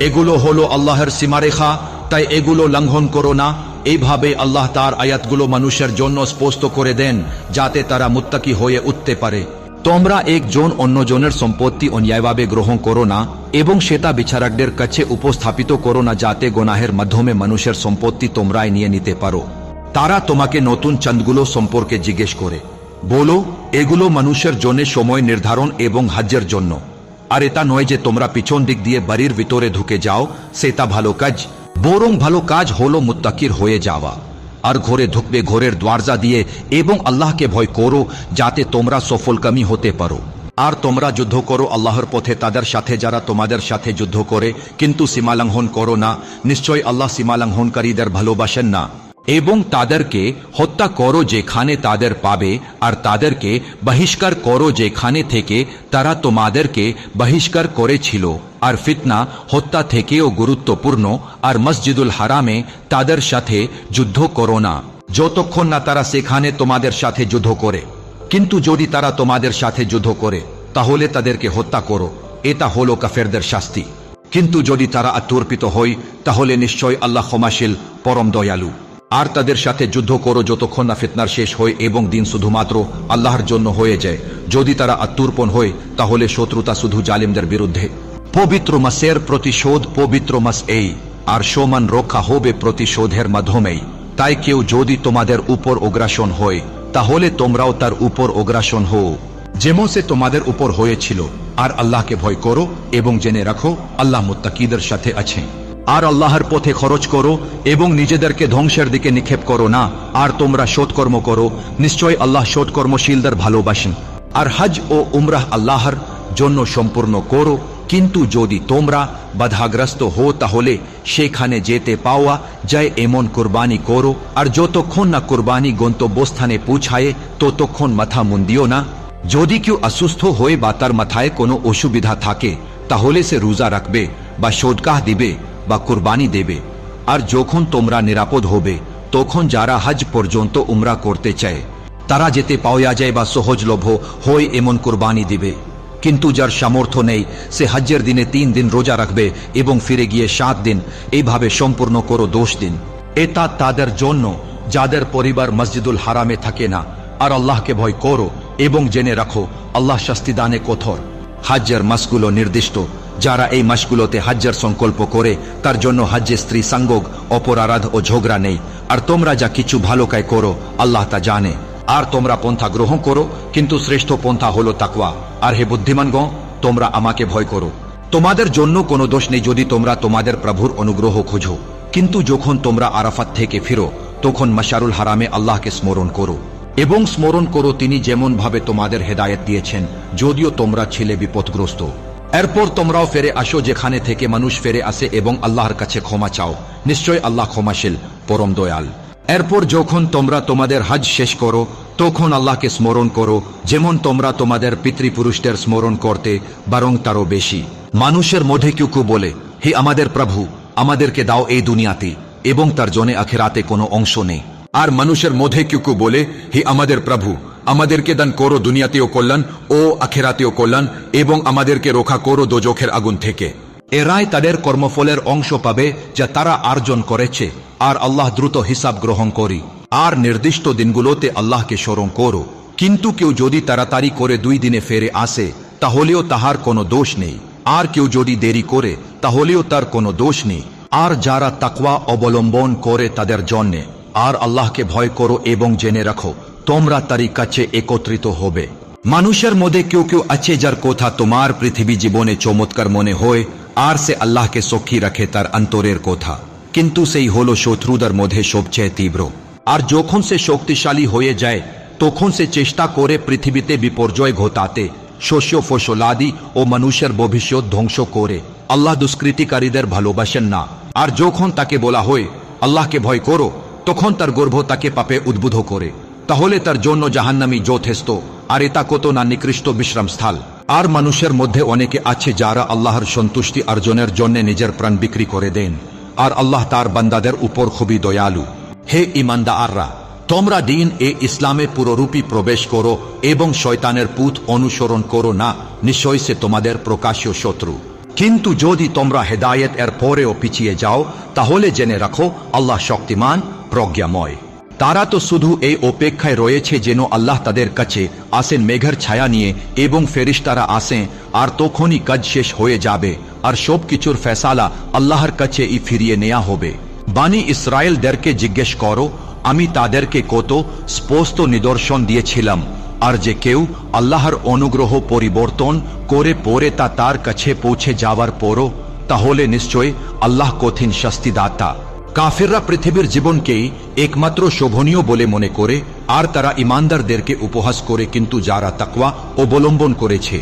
এগুলো হলো আল্লাহর সীমারেখা, তাই এগুলো লঙ্ঘন করো না। এইভাবে আল্লাহ তার আয়াতগুলো মানুষের জন্য স্পষ্ট করে দেন, যাতে তারা মুত্তাকি হয়ে উঠতে পারে। তোমরা একজন অন্যজনের সম্পত্তি অন্যায়ভাবে গ্রহণ করো না এবং সেটা বিচারকদের কাছে উপস্থাপিত করো না, যাতে গুনাহের মাধ্যমে মানুষের সম্পত্তি তোমরাই নিয়ে নিতে পারো। তারা তোমাকে নতুন চাঁদগুলো সম্পর্কে জিজ্ঞেস করে, বলো, এগুলো মানুষের জন্য সময় নির্ধারণ এবং হজ্জের জন্য। আর এটা নয় যে তোমরা পিছন দিক দিয়ে বাড়ির ভিতরে ঢুকে যাও, সেটা ভালো কাজ। বরং ভালো কাজ হলো মুত্তাকির হয়ে যাওয়া। আর ঘরে ঢুকবে ঘরের দরজা দিয়ে এবং আল্লাহকে ভয় করো, যাতে তোমরা সফলকামী হতে পারো। আর তোমরা যুদ্ধ করো আল্লাহর পথে তাদের সাথে যারা তোমাদের সাথে যুদ্ধ করে, কিন্তু সীমালঙ্ঘন করো না। নিশ্চয় আল্লাহ সীমালঙ্ঘনকারীদের ভালোবাসেন না। এবং তাদেরকে হত্যা করো যেখানে তাদের পাবে, আর তাদেরকে বহিষ্কার করো যেখানে থেকে তারা তোমাদেরকে বহিষ্কার করেছিল। আর ফিতনা হত্যা থেকেও গুরুত্বপূর্ণ। আর মসজিদুল হারামে তাদের সাথে যুদ্ধ করো না যতক্ষণ না তারা সেখানে তোমাদের সাথে যুদ্ধ করে। কিন্তু যদি তারা তোমাদের সাথে যুদ্ধ করে, তাহলে তাদেরকে হত্যা করো। এটা হলো কাফেরদের শাস্তি। কিন্তু যদি তারা আত্মর্পিত হয়, তাহলে নিশ্চয় আল্লাহ ক্ষমাশীল পরম দয়ালু। আর তাদের সাথে যুদ্ধ করো যতক্ষণ না ফিতনার শেষ হয় এবং দিন শুধুমাত্র আল্লাহর জন্য হয়ে যায়। যদি তারা আত্মর্পণ হয়, তাহলে শত্রুতা শুধু জালিমদের বিরুদ্ধে। পবিত্র মাসের প্রতিশোধ পবিত্র মাস এই, আর সমান রক্ষা হবে প্রতিশোধের মাধ্যমেই। তাই কেউ যদি তোমাদের উপর অগ্রাসন হয়, তাহলে তোমরাও তার উপর অগ্রাসন হও, যেমন সে তোমাদের উপর হয়েছিল। আর আল্লাহকে ভয় করো এবং জেনে রাখো আল্লাহ মুত্তাকিদের সাথে আছে। আর আল্লাহর পথে খরচ করো এবং নিজেদেরকে ধ্বংসের দিকে নিক্ষেপ করো না। আর তোমরা সৎকর্ম করো, নিশ্চয় আল্লাহ সৎকর্মশীলদের ভালোবাসেন। আর হজ ও উমরাহ আল্লাহর জন্য সম্পূর্ণ করো। কিন্তু যদি তোমরা বাধাগ্রস্ত হো, তাহলে সেখানে যেতে পাওয়া যায় এমন কুরবানি করো। আর যতক্ষণ না কুরবানি গন্তব্যস্থানে পৌঁছায়, ততক্ষণ মাথা মুন্দিও না। যদি কেউ অসুস্থ হয়ে বা তার মাথায় কোনো অসুবিধা থাকে, তাহলে সে রোজা রাখবে বা সদকাহ দিবে বা কুরবানি দেবে। আর যখন তোমরা নিরাপদ হবে, তখন যারা হজ পর্যন্ত উমরা করতে চায়, তারা যেতে পাওয়া যায় বা সহজলভ্য হয় এমন কুরবানি দিবে। কিন্তু যার সামর্থ্য নেই, সে হজ্জের দিনে 3 দিন রোজা রাখবে এবং ফিরে গিয়ে 7 দিন। এইভাবে সম্পূর্ণ করো 10 দিন। এটা তাদের জন্য যাদের পরিবার মসজিদুল হারামে থাকে না, আর আল্লাহকে ভয় করো এবং জেনে রাখো আল্লাহ শাস্তিদানে কঠোর। হজ্জের মাসগুলো নির্দিষ্ট। যারা এই মাসগুলোতে হজ্জের সংকল্প করে তার জন্য হজ্জে স্ত্রী সঙ্গোগ, অপরাধ ও ঝগড়া নেই। আর তোমরা যা কিছু ভালো কাজ করো আল্লাহ তা জানে। আর তোমরা পন্থা গ্রহণ করো, কিন্তু শ্রেষ্ঠ পন্থা হলো তাকওয়া। আর হে বুদ্ধিমানগণ, তোমরা আমাকে ভয় করো। তোমাদের জন্য কোনো দোষ নেই যদি তোমরা তোমাদের প্রভুর অনুগ্রহ খোঁজো, কিন্তু যখন তোমরা আরাফাত থেকে ফিরো তখন মাশারুল হারামে আল্লাহকে স্মরণ করো এবং স্মরণ করো তিনি যেমন ভাবে তোমাদের হেদায়েত দিয়েছেন, যদিও তোমরা ছিলে বিপদগ্রস্ত। এরপর তোমরাও ফিরে আসো যেখানে থেকে মানুষ ফিরে আসে এবং আল্লাহর কাছে ক্ষমা চাও। নিশ্চয় আল্লাহ ক্ষমাশীল, পরম দয়াল। এরপর যখন তোমরা তোমাদের হজ শেষ করো তখন আল্লাহকে স্মরণ করো যেমন তোমরা তোমাদের পিতৃপুরুষদের স্মরণ করতে, বরং তারও বেশি। মানুষের মধ্যে কেউ কেউ বলে, হে আমাদের প্রভু, আমাদেরকে দাও এই দুনিয়াতে এবং তার জন্য আখিরাতে কোনো অংশ নেই। আর মানুষের মধ্যে কেউ কেউ বলে, হে আমাদের প্রভু, আমাদেরকে দান করো দুনিয়াতেও কল্যাণ ও আখিরাতেও কল্যাণ এবং আমাদেরকে রক্ষা করো দোজখের আগুন থেকে। এরাই তাদের কর্মফলের অংশ পাবে যা তারা অর্জন করেছে। আর আল্লাহ দ্রুত হিসাব গ্রহণ করি। আর নির্দিষ্ট দিনগুলোতে আল্লাহকে স্মরণ করো। কিন্তু কেউ যদি তাড়াতাড়ি করে 2 দিনে ফিরে আসে তাহলেও তাহার কোনো দোষ নেই, আর কেউ যদি দেরি করে তাহলেও তার কোনো দোষ নেই। আর যারা তাকওয়া অবলম্বন করে তাদের জন্যে। আর আল্লাহকে ভয় করো এবং জেনে রাখো তোমরা তারই কাছে একত্রিত হবে। মানুষের মধ্যে কেউ কেউ আছে যার কথা তোমার পৃথিবী জীবনে চমৎকার মনে হয়, আর সে আল্লাহকে সাক্ষী রাখে তার অন্তরের কথা, কিন্তু সেই হলো শত্রুদের মধ্যে সবচেয়ে তীব্র। আর যখন সে শক্তিশালী হয়ে যায় তখন সে চেষ্টা করে পৃথিবীতে বিপর্যয় ঘটাতে, শস্য ফসলাদি ও মানুষের ভবিষ্যৎ ধ্বংস করে। আল্লাহ দুষ্কৃতিকারীদের ভালোবাসেন না। আর যখন তাকে বলা হয় আল্লাহকে ভয় করো, তখন তার গর্ভ তাকে পাপে উদ্বুদ্ধ করে। তাহলে তার জন্য জাহান্নামী যথেষ্ট। আর এটা কত না নিকৃষ্ট বিশ্রামস্থল। আর মানুষের মধ্যে অনেকে আছে যারা আল্লাহর সন্তুষ্টি অর্জনের জন্য নিজের প্রাণ বিক্রি করে দেন। আর আল্লাহ তার বান্দাদের উপর খুবই দয়ালু। হে ঈমানদাররা, তোমরা দিন ইসলামে পুরোরূপী প্রবেশ করো এবং শয়তানের পথ অনুসরণ করো না, নিশ্চয় সে তোমাদের প্রকাশ্য শত্রু। কিন্তু যদি তোমরা হেদায়েত এর পরেও পিছিয়ে যাও তাহলে জেনে রাখো আল্লাহ শক্তিমান, প্রজ্ঞাময়। তারা তো শুধু এই অপেক্ষায় রয়েছে যেন আল্লাহ তাদের কাছে আসেন মেঘের ছায়া নিয়ে এবং ফেরেশতারা আসেন, আর তখনই কাজ শেষ হয়ে যাবে আর সবকিছুর ফয়সালা আল্লাহর কাছেই ফিরিয়ে নেওয়া হবে। বানি ইসরায়েলদেরকে জিজ্ঞেস করো, আমি তাদেরকে কত স্পষ্ট নিদর্শন দিয়েছিলাম, আর যে কেউ আল্লাহর অনুগ্রহ পরিবর্তন করে পরে তা তার কাছে পৌঁছে যাওয়ার পরও, তাহলে নিশ্চয় আল্লাহ কঠিন শাস্তিদাতা। কাফেররা পৃথিবীর জীবনকেই একমাত্র শোভনীয় বলে মনে করে, আর তারা ইমানদারদেরকে উপহাস করে। কিন্তু যারা তাকওয়া অবলম্বন করেছে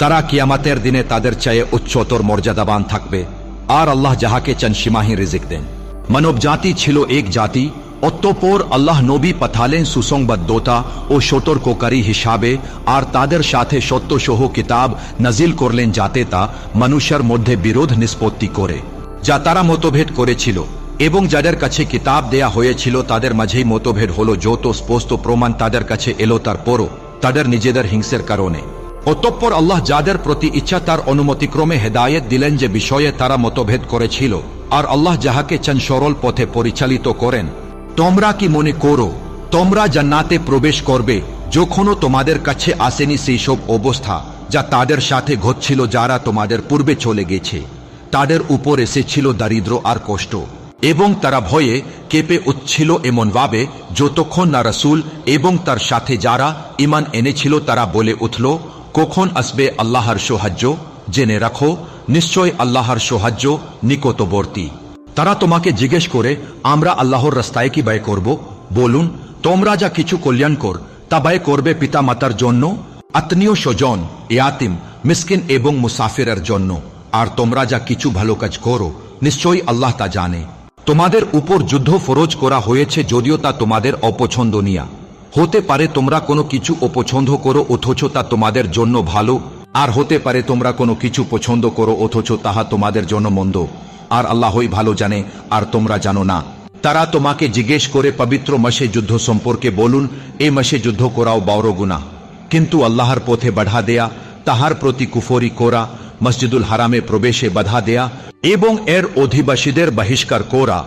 তারা কিয়ামতের দিনে তাদের চেয়ে উচ্চতর মর্যাদাবান থাকবে। আর আল্লাহ যাহাকে চান সীমাহীন রিজিক দেন। মানব জাতি ছিল এক জাতি, অতঃপর আল্লাহ নবী পাঠালেন সুসংবাদদাতা ও সতর্ককারী হিসাবে, আর তাদের সাথে সত্যসহ কিতাব নাজিল করলেন যাতে তা মানুষের মধ্যে বিরোধ নিষ্পত্তি করে যা তারা মতভেদ করেছিল। এবং যাদের কাছে কিতাব দেয়া হয়েছিল তাদের মাঝেই মতভেদ হলো। যত স্পষ্ট প্রমাণ তাদের কাছে এলো তারপরও তাদের নিজেদের হিংসের কারণে। অতঃপর আল্লাহ যাদের প্রতি ইচ্ছা তার অনুমতিক্রমে হেদায়েত দিলেন যে বিষয়ে তারা মতভেদ করেছিল। আর আল্লাহ যাহাকে চান সরল পথে পরিচালিত করেন। তোমরা কি মনে করো তোমরা জান্নাতে প্রবেশ করবে যখনও তোমাদের কাছে আসেনি সেই সব অবস্থা যা তাদের সাথে ঘটছিল যারা তোমাদের পূর্বে চলে গেছে? তাদের উপর এসেছিল দারিদ্র আর কষ্ট, এবং তারা ভয়ে কেঁপে উঠছিল এমন ভাবে যতক্ষণ না রাসূল এবং তার সাথে যারা ঈমান এনেছিল তারা বলে উঠল, কখন আসবে আল্লাহর সাহায্য? জেনে রাখো নিশ্চয় আল্লাহর সাহায্য নিকটবর্তী। তারা তোমাকে জিজ্ঞেস করে, আমরা আল্লাহর রাস্তায় কি ব্যয় করব? বলুন, তোমরা যা কিছু কল্যাণকর তা ব্যয় করবে পিতা মাতার জন্য, আত্মীয় স্বজন, ইয়াতিম, মিসকিন এবং মুসাফিরের জন্য। আর তোমরা যা কিছু ভালো কাজ করো নিশ্চয়ই আল্লাহ তা জানে। তোমাদের উপর যুদ্ধ ফরজ করা হয়েছে যদিও তা তোমাদের অপছন্দনীয় হতে পারে। তোমরা কোনো কিছু অপছন্দ করো অথচ তা তোমাদের জন্য ভালো, আর হতে পারে তোমরা কোনো কিছু পছন্দ করো অথচ তাহা তোমাদের জন্য মন্দ। আর আল্লাহই ভালো জানে আর তোমরা জানো না। তারা তোমাকে জিজ্ঞেস করে পবিত্র মাসে যুদ্ধ সম্পর্কে। বলুন, এই মাসে যুদ্ধ করাও বড় গুনাহ, কিন্তু আল্লাহর পথে বাধা দেয়া, তাহার প্রতি কুফরি করা, মসজিদুল হারামে প্রবেশে বাধা দেয়া এবং এর অধিবাসীদের বহিষ্কার করা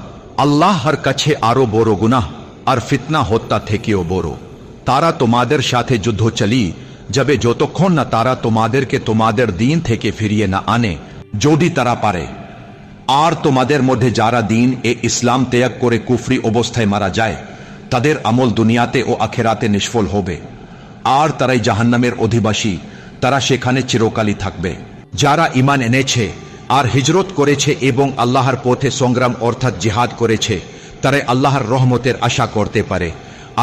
আল্লাহর কাছে আরো বড় গুনাহ। আর ফিতনা হত্যা থেকেও বড়। তারা তোমাদের সাথে যুদ্ধ চালিয়ে যাবে যতক্ষণ না তারা তোমাদেরকে তোমাদের দিন থেকে ফিরিয়ে না আনে, যদি তারা পারে। আর তোমাদের মধ্যে যারা দিন এ ইসলাম ত্যাগ করে কুফরি অবস্থায় মারা যায়, তাদের আমল দুনিয়াতে ও আখেরাতে নিষ্ফল হবে, আর তারাই জাহান্নামের অধিবাসী, তারা সেখানে চিরকালই থাকবে। যারা ঈমান এনেছে আর হিজরত করেছে এবং আল্লাহর পথে সংগ্রাম অর্থাৎ জিহাদ করেছে, তারাই আল্লাহর রহমতের আশা করতে পারে,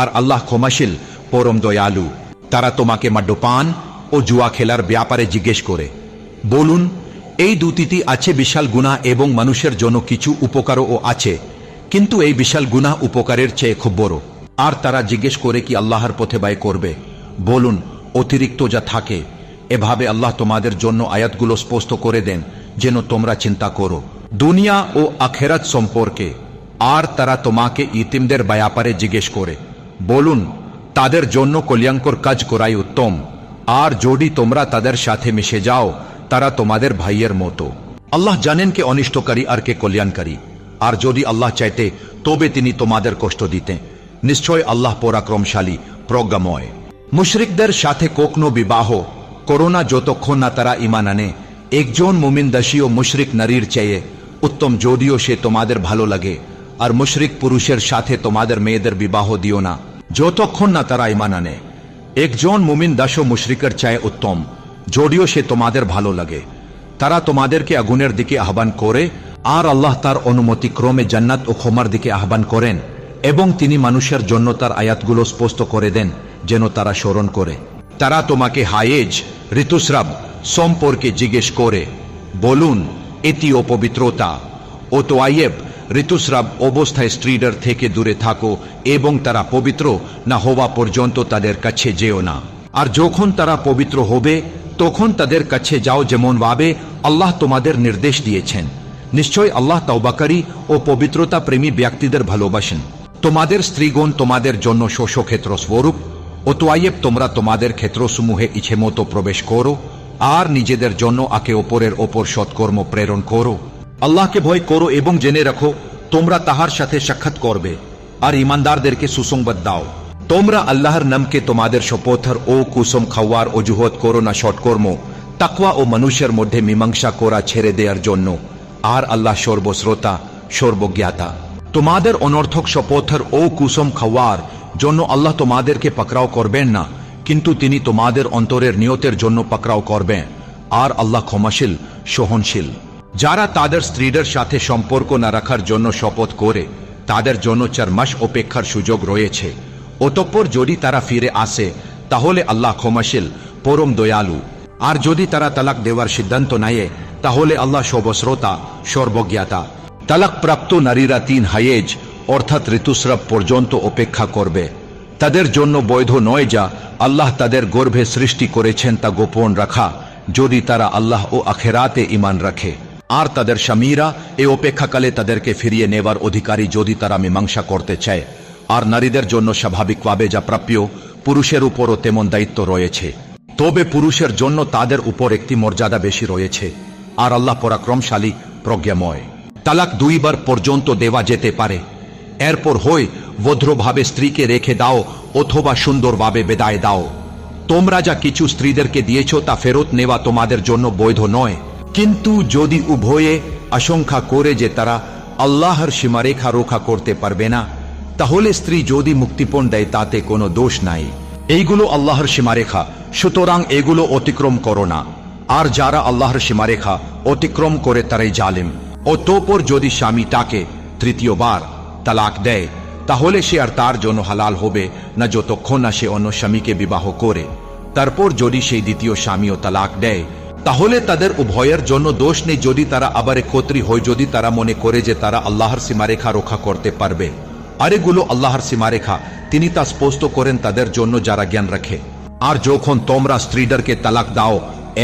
আর আল্লাহ ক্ষমাশীল, পরম দয়ালু। তারা তোমাকে মদ্যপান ও জুয়া খেলার ব্যাপারে জিজ্ঞেস করে, বলুন, এই দুটিতে আছে বিশাল গুনাহ এবং মানুষের জন্য কিছু উপকারও আছে, কিন্তু এই বিশাল গুনাহ উপকারের চেয়ে খুব বড়। আর তারা জিজ্ঞেস করে কি আল্লাহর পথে ব্যয় করবে? বলুন, অতিরিক্ত যা থাকে। এভাবে আল্লাহ তোমাদের জন্য আয়াতগুলো স্পষ্ট করে দেন যেন তোমরা চিন্তা করো দুনিয়া ও আখেরাত সম্পর্কে। আর তারা তোমাকে ইতিমদের ব্যাপারে জিজ্ঞেস করে, বলুন, তাদের জন্য কল্যাণকর কাজ করাই উত্তম, আর যদি তোমরা তাদের সাথে মিশে যাও তারা তোমাদের ভাইয়ের মতো। আল্লাহ জানেন কে অনিষ্টকারী আর কে কল্যাণকারী, আর যদি আল্লাহ চাইতে তবে তিনি তোমাদের কষ্ট দিতে। নিশ্চয় আল্লাহ পরাক্রমশালী, প্রজ্ঞাময়। মুশরিকদের সাথে কখনো বিবাহ করো না যতক্ষণ না তারা ঈমান আনে। একজন মুমিন দাসী ও মুশরিক নারীর চেয়ে উত্তম যদিও সে তোমাদের ভালো লাগে, আর মুশরিক পুরুষের সাথে তোমাদের মেয়েদের বিবাহ দিও না যতক্ষণ না তারা ঈমান আনে। একজন মুমিন দাস ও মুশরিকের চেয়ে উত্তম যদিও সে তোমাদের ভালো লাগে। তারা তোমাদেরকে আগুনের দিকে আহ্বান করে, আর আল্লাহ তার অনুমতি ক্রমে জান্নাত ও ক্ষমার দিকে আহ্বান করেন, এবং তিনি মানুষের জন্য তার আয়াতগুলো স্পষ্ট করে দেন যেন তারা স্মরণ করে। তারা তোমাকে হায়েজ ঋতুস্রাব সম্পর্কে জিজ্ঞেস করে, বলুন, এটি অপবিত্রতা। ও তোয়াইব ঋতুস্রাব অবস্থায় স্ত্রীদের থেকে দূরে থাকো এবং তারা পবিত্র না হওয়া পর্যন্ত তাদের কাছে যেও না। আর যখন তারা পবিত্র হবে তখন তাদের কাছে যাও, যেমন ভাবে আল্লাহ তোমাদের নির্দেশ দিয়েছেন। নিশ্চয় আল্লাহ তওবাকারী ও পবিত্রতা প্রেমী ব্যক্তিদের ভালোবাসেন। তোমাদের স্ত্রীগণ তোমাদের জন্য শস্যক্ষেত্র স্বরূপ। অতএব তোমরা তোমাদের ক্ষেত্রসমূহে ইচ্ছে মতো প্রবেশ করো, আর নিজেদের জন্য একে অপরের ওপর সৎকর্ম প্রেরণ করো। আল্লাহকে ভয় করো এবং জেনে রাখো তোমরা তাহার সাথে সাক্ষাৎ করবে, আর ইমানদারদেরকে সুসংবাদ দাও। তোমরা আল্লাহর নামকে তোমাদের শপথের ও কুসুম খাওয়ার অজুহাত করো না সৎকর্ম, তাকওয়া ও মানুষের মধ্যে মীমাংসা করা ছেড়ে দেওয়ার জন্য, আর আল্লাহ সর্বশ্রোতা, সর্বজ্ঞাতা। তোমাদের অনর্থক শপথের ও কুসুম খাওয়ার জন্য আল্লাহ তোমাদেরকে পাকড়াও করবেন না, কিন্তু তিনি তোমাদের অন্তরের নিয়তের জন্য পাকড়াও করবেন, আর আল্লাহ ক্ষমাশীল, সহনশীল। যারা তাদের স্ত্রীদের সাথে সম্পর্ক না রাখার জন্য শপথ করে, তাদের জন্য 4 মাস অপেক্ষার সুযোগ রয়েছে। অতঃপর যদি তারা ফিরে আসে তাহলে আল্লাহ ক্ষমাশীল, পরম দয়ালু। আর যদি তারা তালাক দেওয়ার সিদ্ধান্ত নেয় তাহলে আল্লাহ সর্বশ্রোতা, সর্বজ্ঞাতা। তালাক প্রাপ্ত নারীরা 3 হায়েজ অর্থাৎ ঋতুস্রাব পর্যন্ত অপেক্ষা করবে। তাদের জন্য বৈধ নয় যা আল্লাহ তাদের গর্ভে সৃষ্টি করেছেন তা গোপন রাখা, যদি তারা আল্লাহ ও আখেরাতে ঈমান রাখে। আর তাদের স্বামীরা এ অপেক্ষাকালে তাদেরকে ফিরিয়ে নেবার অধিকারী যদি তারা মীমাংসা করতে চায়। আর নারীদের জন্য স্বাভাবিকভাবে যা প্রাপ্য, পুরুষের উপরও তেমন দায়িত্ব রয়েছে, তবে পুরুষের জন্য তাদের উপর একটি মর্যাদা বেশি রয়েছে, আর আল্লাহ পরাক্রমশালী, প্রজ্ঞাময়। তালাক 2 বার পর্যন্ত দেওয়া যেতে পারে। এরপর হয় ভদ্রভাবে স্ত্রীকে রেখে দাও অথবা সুন্দরভাবে বিদায় দাও। তোমরা যা কিছু স্ত্রীদেরকে দিয়েছ তা ফেরত নেওয়া তোমাদের জন্য বৈধ নয়, কিন্তু যদি উভয়ে আশঙ্কা করে যে তারা আল্লাহর সীমারেখা রক্ষা করতে পারবে না, তাহলে স্ত্রী যদি মুক্তিপণ দেয় তাতে কোনো দোষ নাই। এইগুলো আল্লাহর সীমারেখা, সুতরাং এগুলো অতিক্রম করো না। আর যারা আল্লাহর সীমারেখা অতিক্রম করে তারাই জালিম। অতঃপর যদি স্বামী তাকে 3য় বার তালাক দেয় তাহলে সে আর তার জন্য হালাল হবে না যতক্ষণ না সে অন্য স্বামীকে বিবাহ করে। তারপর যদি সেই দ্বিতীয় স্বামীও তালাক দেয় তাহলে তাদের উভয়ের জন্য দোষ নেই, যদি তারা আবার একত্রী হয়, যদি তারা মনে করে যে তারা আল্লাহর সীমারেখা রক্ষা করতে পারবে। আর এগুলো আল্লাহর সীমারেখা, তিনি তা স্পষ্ট করেন তাদের জন্য যারা জ্ঞান রাখে। আর যখন তোমরা স্ত্রীদেরকে তালাক দাও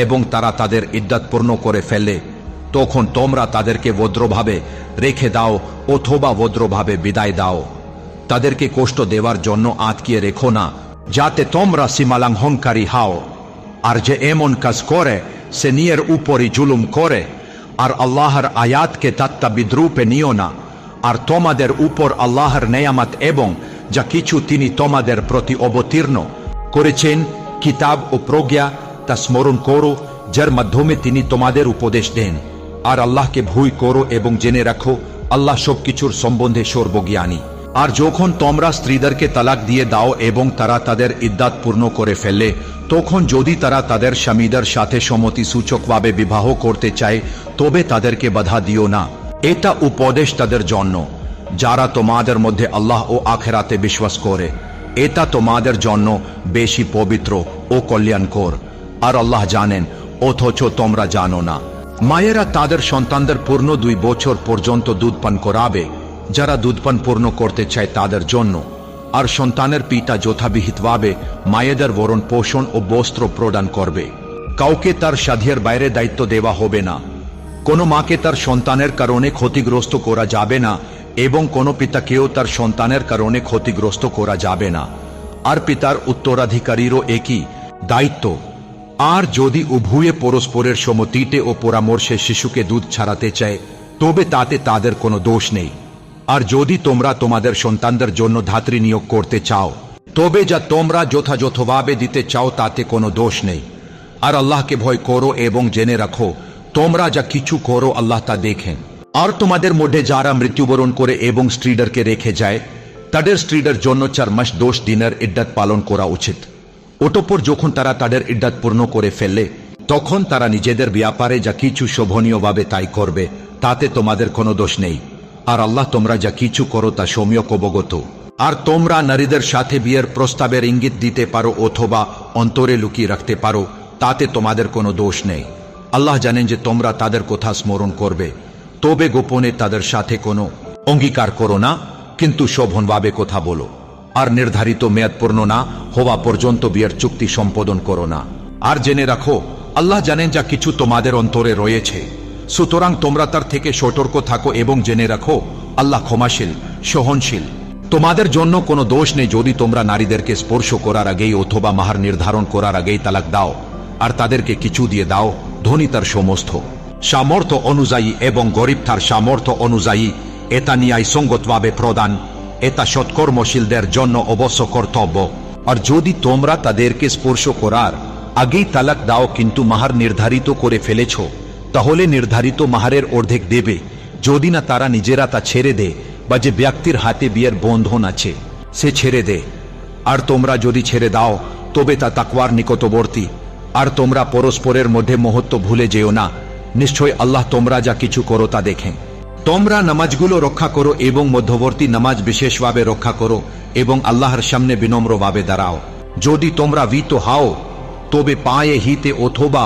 এবং তারা তাদের ইদ্দাত পূর্ণ করে ফেলে, তখন তোমরা তাদেরকে ভদ্রভাবে রেখে দাও অথবা ভদ্রভাবে বিদায় দাও। তাদেরকে কষ্ট দেওয়ার জন্য আটকিয়ে রেখো না, যাতে তোমরা সীমালঙ্ঘনকারী হও। আর যে এমন কাজ করে সে নিজের উপরই জুলুম করে। আর আল্লাহর আয়াতকে তাত্ত্বিক রূপে নিও না। আর তোমাদের উপর আল্লাহর নেয়ামত এবং যা কিছু তিনি তোমাদের প্রতি অবতীর্ণ করেছেন কিতাব ও প্রজ্ঞা, তা স্মরণ করো, যার মাধ্যমে তিনি তোমাদের উপদেশ দেন। আর আল্লাহকে ভয় করো এবং জেনে রাখো আল্লাহ সবকিছুর সম্বন্ধে সর্বজ্ঞানী। আর যখন তোমরা স্ত্রীদেরকে তালাক দিয়ে দাও এবং তারা তাদের ইদ্দাত পূর্ণ করে ফেলে, তখন যদি তারা তাদের স্বামীদের সাথে সম্মতি সূচকভাবে বিবাহ করতে চায়, তবে তাদেরকে বাধা দিও না। এটা উপদেশ তাদের জন্য যারা তোমাদের মধ্যে আল্লাহ ও আখেরাতে বিশ্বাস করে। এটা তোমাদের জন্য বেশি পবিত্র ও কল্যাণকর। আর আল্লাহ জানেন, অথচ তোমরা জানো না। মায়েরা তাদের সন্তানদের পূর্ণ 2 বছর পর্যন্ত দুধ পান করাবে, যারা দুধপান পূর্ণ করতে চায় তাদের জন্য। আর সন্তানের পিতা যথাবিহিতভাবে মায়েদের ভরণ পোষণ ও বস্ত্র প্রদান করবে। কাউকে তার সাধ্যের বাইরে দায়িত্ব দেওয়া হবে না। কোনো মাকে তার সন্তানের কারণে ক্ষতিগ্রস্ত করা যাবে না এবং কোনো পিতাকেও তার সন্তানের কারণে ক্ষতিগ্রস্ত করা যাবে না। আর পিতার উত্তরাধিকারীরও একই দায়িত্ব। আর যদি উভয়ে পরস্পরের সম্মতিতে ও পরামর্শে শিশুকে দুধ ছাড়াতে চায়, তবে তাতে তাদের কোনো দোষ নেই। আর যদি তোমরা তোমাদের সন্তানদের জন্য ধাত্রী নিয়োগ করতে চাও, তবে যা তোমরা যথাযথভাবে দিতে চাও তাতে কোনো দোষ নেই। আর আল্লাহকে ভয় করো এবং জেনে রাখো তোমরা যা কিছু করো আল্লাহ তা দেখেন। আর তোমাদের মধ্যে যারা মৃত্যুবরণ করে এবং স্ত্রীদেরকে রেখে যায়, তাদের স্ত্রীদের জন্য 4 মাস 10 দিনের ইদ্দাত পালন করা উচিত। অতঃপর যখন তারা তাদের ইদ্দাত পূর্ণ করে ফেললে, তখন তারা নিজেদের ব্যাপারে যা কিছু শোভনীয়ভাবে তাই করবে, তাতে তোমাদের কোনো দোষ নেই। আর আল্লাহ তোমরা যা কিছু করো তা সম্যক অবগত। আর তোমরা নারীদের সাথে বিয়ের প্রস্তাবের ইঙ্গিত দিতে পারো অথবা অন্তরে লুকিয়ে রাখতে পারো, তাতে তোমাদের কোনো দোষ নেই। আল্লাহ জানেন যে তোমরা তাদের কথা স্মরণ করবে। তবে গোপনে তাদের সাথে কোনো অঙ্গীকার করো না, কিন্তু শোভনভাবে কথা বলো। আর নির্ধারিত মেয়াদ পূর্ণ না হওয়া পর্যন্ত বিয়ের চুক্তি সম্পাদন করো না। আর জেনে রাখো আল্লাহ জানেন যা কিছু তোমাদের অন্তরে রয়েছে, সুতরাং তোমরা তার থেকে সতর্ক থাকো এবং জেনে রাখো আল্লাহ ক্ষমাশীল, সহনশীল। তোমাদের জন্য কোনো দোষ নেই যদি তোমরা নারীদেরকে স্পর্শ করার আগেই অথবা মাহার নির্ধারণ করার আগেই তালাক দাও। আর তাদেরকে কিছু দিয়ে দাও, ধনী তার সমস্ত সামর্থ্য অনুযায়ী এবং গরিব তার সামর্থ্য অনুযায়ী। এটা ন্যায়সঙ্গতভাবে প্রদান, এটা সৎকর্মশীলদের জন্য অবশ্য কর্তব্য। আর যদি তোমরা তাদেরকে স্পর্শ করার আগেই তালাক দাও কিন্তু মাহার নির্ধারিত করে ফেলেছ, তাহলে নির্ধারিত মাহারের অর্ধেক দেবে, যদি না তারা নিজেরা তা ছেড়ে দেয় বা যে ব্যক্তির হাতে বিয়ের বন্ধন আছে সে ছেড়ে দে। আর তোমরা যদি ছেড়ে দাও তবে তা তাকওয়ার নিকটবর্তী। আর তোমরা পরস্পরের মধ্যে মহত্ব ভুলে যেও না, নিশ্চয় আল্লাহ তোমরা যা কিছু করো তা দেখেন। তোমরা নামাজগুলো রক্ষা করো এবং মধ্যবর্তী নামাজ বিশেষভাবে রক্ষা করো এবং আল্লাহর সামনে বিনম্রভাবে দাঁড়াও। যদি তোমরা ভীত হও তবে পায়ে হিতে অথবা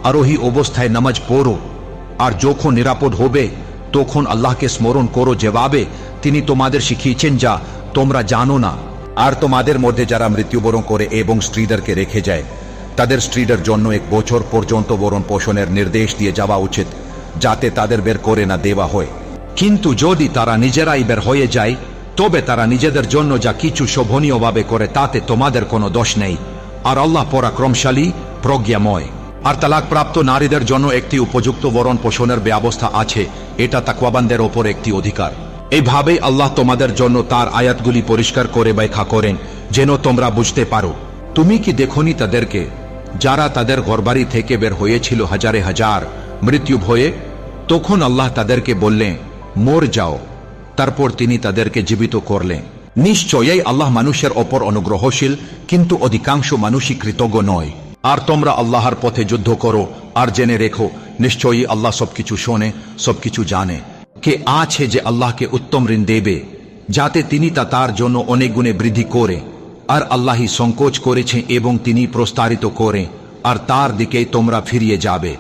আরোহী অবস্থায় নামাজ পড়ো। আর যখন নিরাপদ হবে তখন আল্লাহকে স্মরণ করো, যেভাবে তিনি তোমাদের শিখিয়েছেন যা তোমরা জানো না। আর তোমাদের মধ্যে যারা মৃত্যুবরণ করে এবং স্ত্রীদেরকে রেখে যায়, তাদের স্ত্রীদের জন্য 1 বছর পর্যন্ত ভরণ পোষণের নির্দেশ দিয়ে যাওয়া উচিত, যাতে তাদের বের করে না দেওয়া হয়। কিন্তু যদি তারা নিজেরাই বের হয়ে যায়, তবে তারা নিজেদের জন্য যা কিছু শোভনীয়ভাবে করে তাতে তোমাদের কোনো দোষ নেই। আর আল্লাহ পরাক্রমশালী, প্রজ্ঞাময়। আর তালাকপ্রাপ্ত নারীদের জন্য একটি উপযুক্ত ভরণ পোষণের ব্যবস্থা আছে, এটা তাকওয়াবানদের ওপর একটি অধিকার। এইভাবেই আল্লাহ তোমাদের জন্য তার আয়াতগুলি পরিষ্কার করে ব্যাখ্যা করেন, যেন তোমরা বুঝতে পারো। তুমি কি দেখোনি তাদেরকে যারা তাদের ঘরবাড়ি থেকে বের হয়েছিল হাজারে হাজার মৃত্যু ভয়ে? তখন আল্লাহ তাদেরকে বললেন, মর যাও। তারপর তিনি তাদেরকে জীবিত করলেন। নিশ্চয়ই আল্লাহ মানুষের ওপর অনুগ্রহশীল, কিন্তু অধিকাংশ মানুষই কৃতজ্ঞ নয়। আর তোমরা আল্লাহর পথে যুদ্ধ করো, আর জেনে রেখো নিশ্চয়ই আল্লাহ সবকিছু শোনে, সবকিছু জানে। কে আছে যে আল্লাহকে উত্তম ঋণ দেবে, যাতে তিনি তা তার জন্য অনেক গুণে বৃদ্ধি করে? আর আল্লাহই সংকোচ করেছে এবং তিনি প্রস্তারিত করে, আর তার দিকে তোমরা ফিরিয়ে যাবে।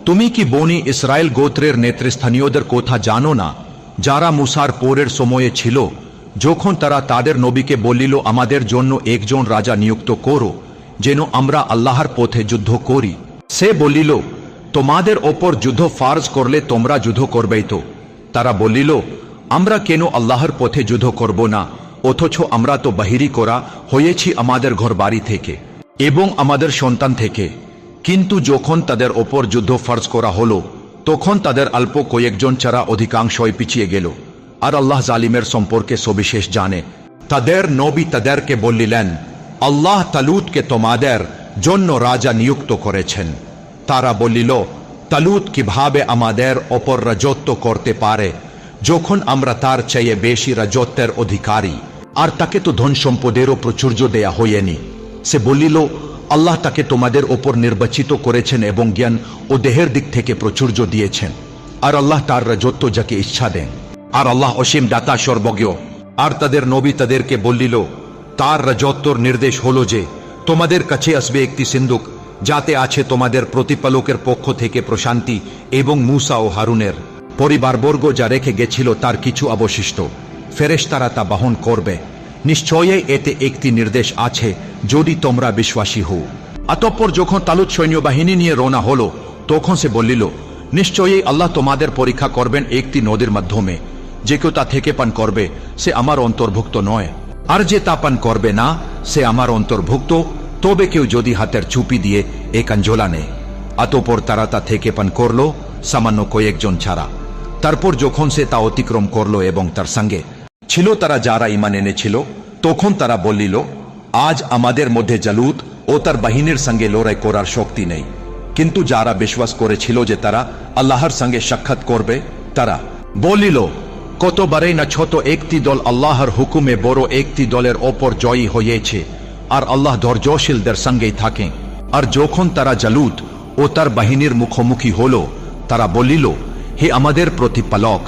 তুমি কি বনি ইসরায়েল গোত্রের নেতৃস্থানীয়দের কথা জানো না, যারা মুসার পরের সময়ে ছিল, যখন তারা তাদের নবীকে বলিল, আমাদের জন্য একজন রাজা নিযুক্ত করো, যেন আমরা আল্লাহর পথে যুদ্ধ করি। সে বলিল, তোমাদের ওপর যুদ্ধ ফার্জ করলে তোমরা যুদ্ধ করবেই তো? তারা বলিল, আমরা কেন আল্লাহর পথে যুদ্ধ করব না, অথচ আমরা তো বাহিরি করা হয়েছি আমাদের ঘর বাড়ি থেকে এবং আমাদের সন্তান থেকে। কিন্তু যখন তাদের ওপর যুদ্ধ ফার্জ করা হলো, তখন তাদের অল্প কয়েকজন ছাড়া অধিকাংশই পিছিয়ে গেল। আর আল্লাহ জালিমের সম্পর্কে সবিশেষ জানে। তাদের নবী তাদেরকে বললেন, আল্লাহ তালুতকে তোমাদের জন্য রাজা নিযুক্ত করেছেন। তারা বলিল, তালুত কিভাবে আমাদের ওপর রাজত্ব করতে পারে যখন আমরা তার চেয়ে বেশি রাজত্বের অধিকারী, আর তাকে তো ধন সম্পদেরও প্রাচুর্য দেয়া হয়নি। সে বলিল, আল্লাহ তাকে তোমাদের ওপর নির্বাচিত করেছেন এবং জ্ঞান ও দেহের দিক থেকে প্রাচুর্য দিয়েছেন, আর আল্লাহ তার রাজত্ব যাকে ইচ্ছা দেন, আর আল্লাহ অসীম দাতা সর্বজ্ঞ। আর তাদের নবী তাদেরকে বললিল, তার রাজত্বর নির্দেশ হলো যে তোমাদের কাছে আসবে একটি সিন্দুক, যাতে আছে তোমাদের প্রতিপালকের পক্ষ থেকে প্রশান্তি এবং মূসা ও হারুনের পরিবারবর্গ যা রেখে গেছিল তার কিছু অবশিষ্ট। ফেরেশতারা তা বহন করবে। নিশ্চয়ই এতে একটি নির্দেশ আছে যদি তোমরা বিশ্বাসী হও। অতঃপর যখন তালুত সৈন্যবাহিনী নিয়ে রওনা হলো, তখন সে বলল, নিশ্চয়ই আল্লাহ তোমাদের পরীক্ষা করবেন একটি নদীর মাধ্যমে। যে কেউ তা থেকে পান করবে সে আমার অন্তর্ভুক্ত নয়, আর যে তা পান করবে না সে আমার অন্তর্ভুক্ত, তবে কেউ যদি হাতের চুপি দিয়ে এক আঞ্জলা নেয়। অতঃপর তারা তা থেকে পান করলো, সামান্য কয়েকজন ছাড়া। তারপর যখন সে তা অতিক্রম করলো এবং তার সঙ্গে ছিল তারা যারা ঈমান এনেছিল, তখন তারা বলিল, আজ আমাদের মধ্যে জালুত ও তার বাহিনীর সঙ্গে লড়াই করার শক্তি নেই। কিন্তু যারা বিশ্বাস করেছিল যে তারা আল্লাহর সঙ্গে সাক্ষাৎ করবে, তারা বলিল, কতবারই না ছোট একটি দল আল্লাহর হুকুমে বড় একটি দলের ওপর জয়ী হয়েছে, আর আল্লাহ ধৈর্যশীলদের সঙ্গেই থাকে। আর যখন তারা জালুত ও তার বাহিনীর মুখোমুখি হল, তারা বলিল, হে আমাদের প্রতিপালক,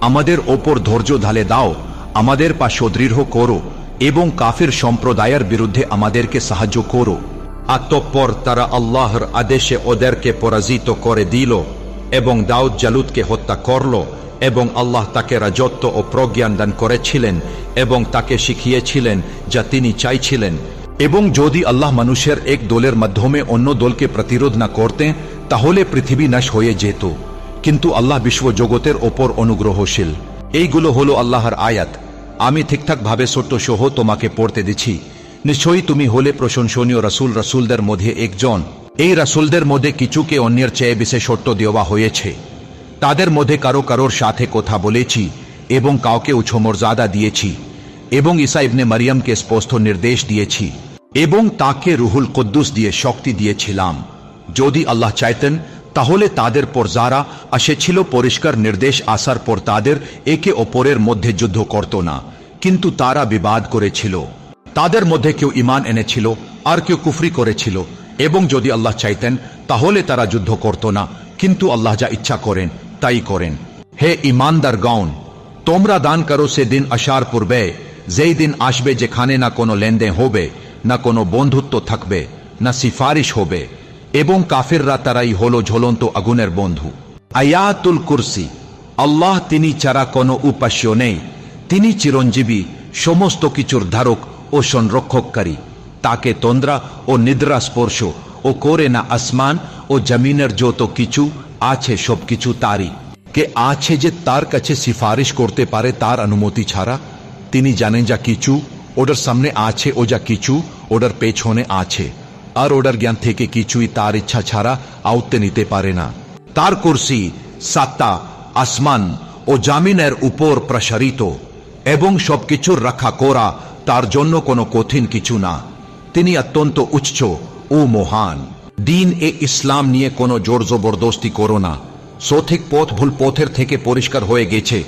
আমাদের ওপর ধৈর্য ঢালে দাও, আমাদের পা সুদৃঢ় করো এবং কাফির সম্প্রদায়ের বিরুদ্ধে আমাদেরকে সাহায্য করো। অতঃপর তারা আল্লাহর আদেশে ওদেরকে পরাজিত করে দিল এবং দাউদ জালুতকে হত্যা করল, এবং আল্লাহ তাকে রাজত্ব ও প্রজ্ঞান দান করেছিলেন এবং তাকে শিখিয়েছিলেন যা তিনি চাইছিলেন। এবং যদি আল্লাহ মানুষের এক দলের মাধ্যমে অন্য দলকে প্রতিরোধ না করতেন, তাহলে পৃথিবী নাশ হয়ে যেত। কিন্তু আল্লাহ বিশ্বজগতের ওপর অনুগ্রহশীল। এইগুলো হলো আল্লাহর আয়াত। আমি ঠিকঠাক ভাবে ছোট্ট সহ তোমাকে পড়তে দিচ্ছি। নিশ্চয়ই তুমি হলে প্রশংসনীয় রাসূলদের মধ্যে একজন। এই রাসূলদের মধ্যে কিছুকে অন্যের চেয়ে বিশেষত্ব দেওয়া হয়েছে। তাদের মধ্যে কারো কারোর সাথে কথা বলেছি এবং কাউকে উচ্চ মর্যাদা দিয়েছি, এবং ঈসা ইবনে মারিয়ামকে স্পষ্ট নির্দেশ দিয়েছি, এবং তাকে রুহুল কুদ্দুস দিয়ে শক্তি দিয়েছিলাম। যদি আল্লাহ চাইতেন তাহলে তাদের পর যারা এসেছিল পরিষ্কার নির্দেশ আসার পর তাদের একে অপরের মধ্যে যুদ্ধ করত না, কিন্তু তারা বিবাদ করেছিল। তাদের মধ্যে কেউ ঈমান এনেছিল আর কেউ কুফরি করেছিল, এবং যদি আল্লাহ চাইতেন তাহলে তারা যুদ্ধ করত না, কিন্তু আল্লাহ যা ইচ্ছা করেন তাই করেন। হে ঈমানদারগণ, তোমরা দান করো সেদিন আসার পূর্বে, যেই দিন আসবে যেখানে না কোনো লেনদেন হবে, না কোনো বন্ধুত্ব থাকবে, না সিফারিশ হবে, এবং কাফিররা তারাই হলো ঝুলন্ত আগুনের বন্ধু। আয়াতুল কুরসি। আল্লাহ তিনি ছাড়া কোনো উপাস্য নেই। তিনি চিরঞ্জীবী, সমস্ত কিছুর ধারক ও সংরক্ষককারী। তাকে তন্দ্রা ও নিদ্রা স্পর্শ ও করে না। আসমান ও জমিনের যত কিছু আছে সবকিছু তারই। কে আছে যে তার কাছে সিফারিশ করতে পারে তার অনুমতি ছাড়া? তিনি জানেন যা কিছু ওটার সামনে আছে ও যা কিছু ওটার পেছনে আছে, আর ওটার জ্ঞান থেকে কিছুই তার ইচ্ছা ছাড়া আওতে নিতে পারে না। তার কুরসি সাতটা আসমান ও জামিনের উপর প্রসারিত, এবং সবকিছুর রক্ষা করা তার জন্য কোনো কঠিন কিছু না। তিনি অত্যন্ত উচ্চ ও মহান। দিন এ ইসলাম নিয়ে কোনো জোর জবরদস্তি করো না। সঠিক পথ ভুল পথের থেকে পরিষ্কার হয়ে গেছে।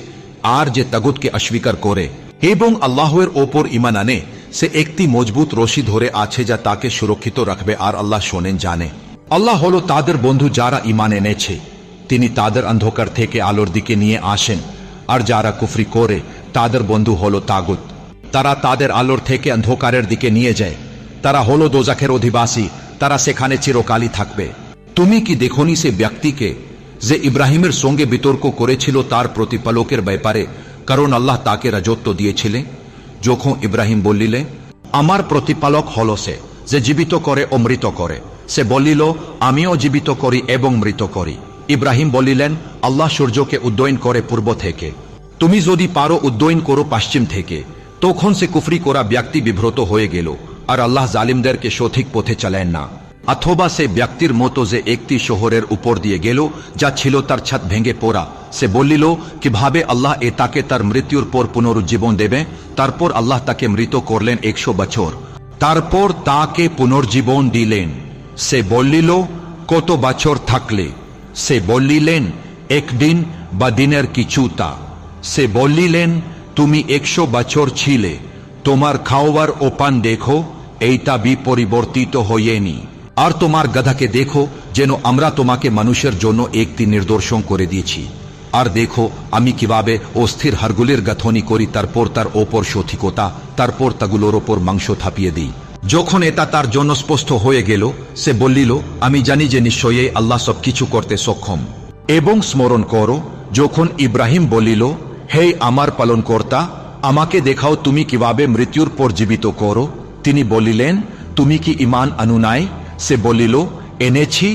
আর যে তাগুতকে অস্বীকার করে এবং আল্লাহের ওপর ঈমান আনে, সে একটি মজবুত রশি ধরে আছে যা তাকে সুরক্ষিত রাখবে। আর আল্লাহ শোনেন, জানে। আল্লাহ হলো তাদের বন্ধু যারা ঈমান এনেছে। তিনি তাদের অন্ধকার থেকে আলোর দিকে নিয়ে আসেন, আর যারা কুফরি করে তাদের বন্ধু হলো তাগুত। তারা তাদের আলোর থেকে অন্ধকারের দিকে নিয়ে যায়। তারা হলো দোজাখের অধিবাসী, তারা সেখানে চিরকালই থাকবে। তুমি কি দেখোনি সে ব্যক্তিকে যে ইব্রাহিমের সঙ্গে বিতর্ক করেছিল তার প্রতিপালকের ব্যাপারে, কারণ আল্লাহ তাকে রাজত্ব দিয়েছিলেন? যখন ইব্রাহিম বললিলে, আমার প্রতিপালক হল সে যে জীবিত করে ও মৃত করে, সে বলিল, আমিও জীবিত করি এবং মৃত করি। ইব্রাহিম বলিলেন, আল্লাহ সূর্যকে উদয়ন করে পূর্ব থেকে, তুমি যদি পারো উদয়ন করো পশ্চিম থেকে। তখন সে কুফরি করা ব্যক্তি বিভ্রত হয়ে গেল, আর আল্লাহ জালিমদেরকে সঠিক পথে চালেন না। অথবা সে ব্যক্তির মতো যে একটি শহরের উপর দিয়ে গেল যা ছিল তার ছাদ ভেঙে পড়া, সে বলিল, কিভাবে আল্লাহ তাকে তার মৃত্যুর পর পুনরুজ্জীবন দেবে? তারপর আল্লাহ তাকে মৃত করলেন 100 বছর। তারপর তাকে পুনর্জীবন দিলেন। সে বলিল, কত বছর থাকলে? সে বলিলেন, একদিন বা দিনের কিছুটা। সে বলিলেন, তুমি 100 বছর ছিলে, তোমার খাওয়ার ও পান দেখো, এইটা বিপরিবর্তিত হয়নি। আর তোমার গাধাকে দেখো, যেন আমরা তোমাকে মানুষের জন্য একটি নিদর্শন করে দিয়েছি। আর দেখো আমি কিভাবে অস্থির হাড়গুলির গাঁথনি করি, তারপর তার ওপর সঠিকতা, তারপর তাগুলোর ওপর মাংস থাপিয়ে দিই। যখন এটা তার জন্য স্পষ্ট হয়ে গেল, সে বলিল, আমি জানি যে নিশ্চয়ই আল্লাহ সবকিছু করতে সক্ষম। এবং স্মরণ করো, যখন ইব্রাহিম বলিল, হে আমার পালনকর্তা, আমাকে দেখাও তুমি কিভাবে মৃত্যুর পর জীবিত করো। তিনি বলিলেন, তুমি কি ঈমান আনু নাই? সে বলিল, এনেছি,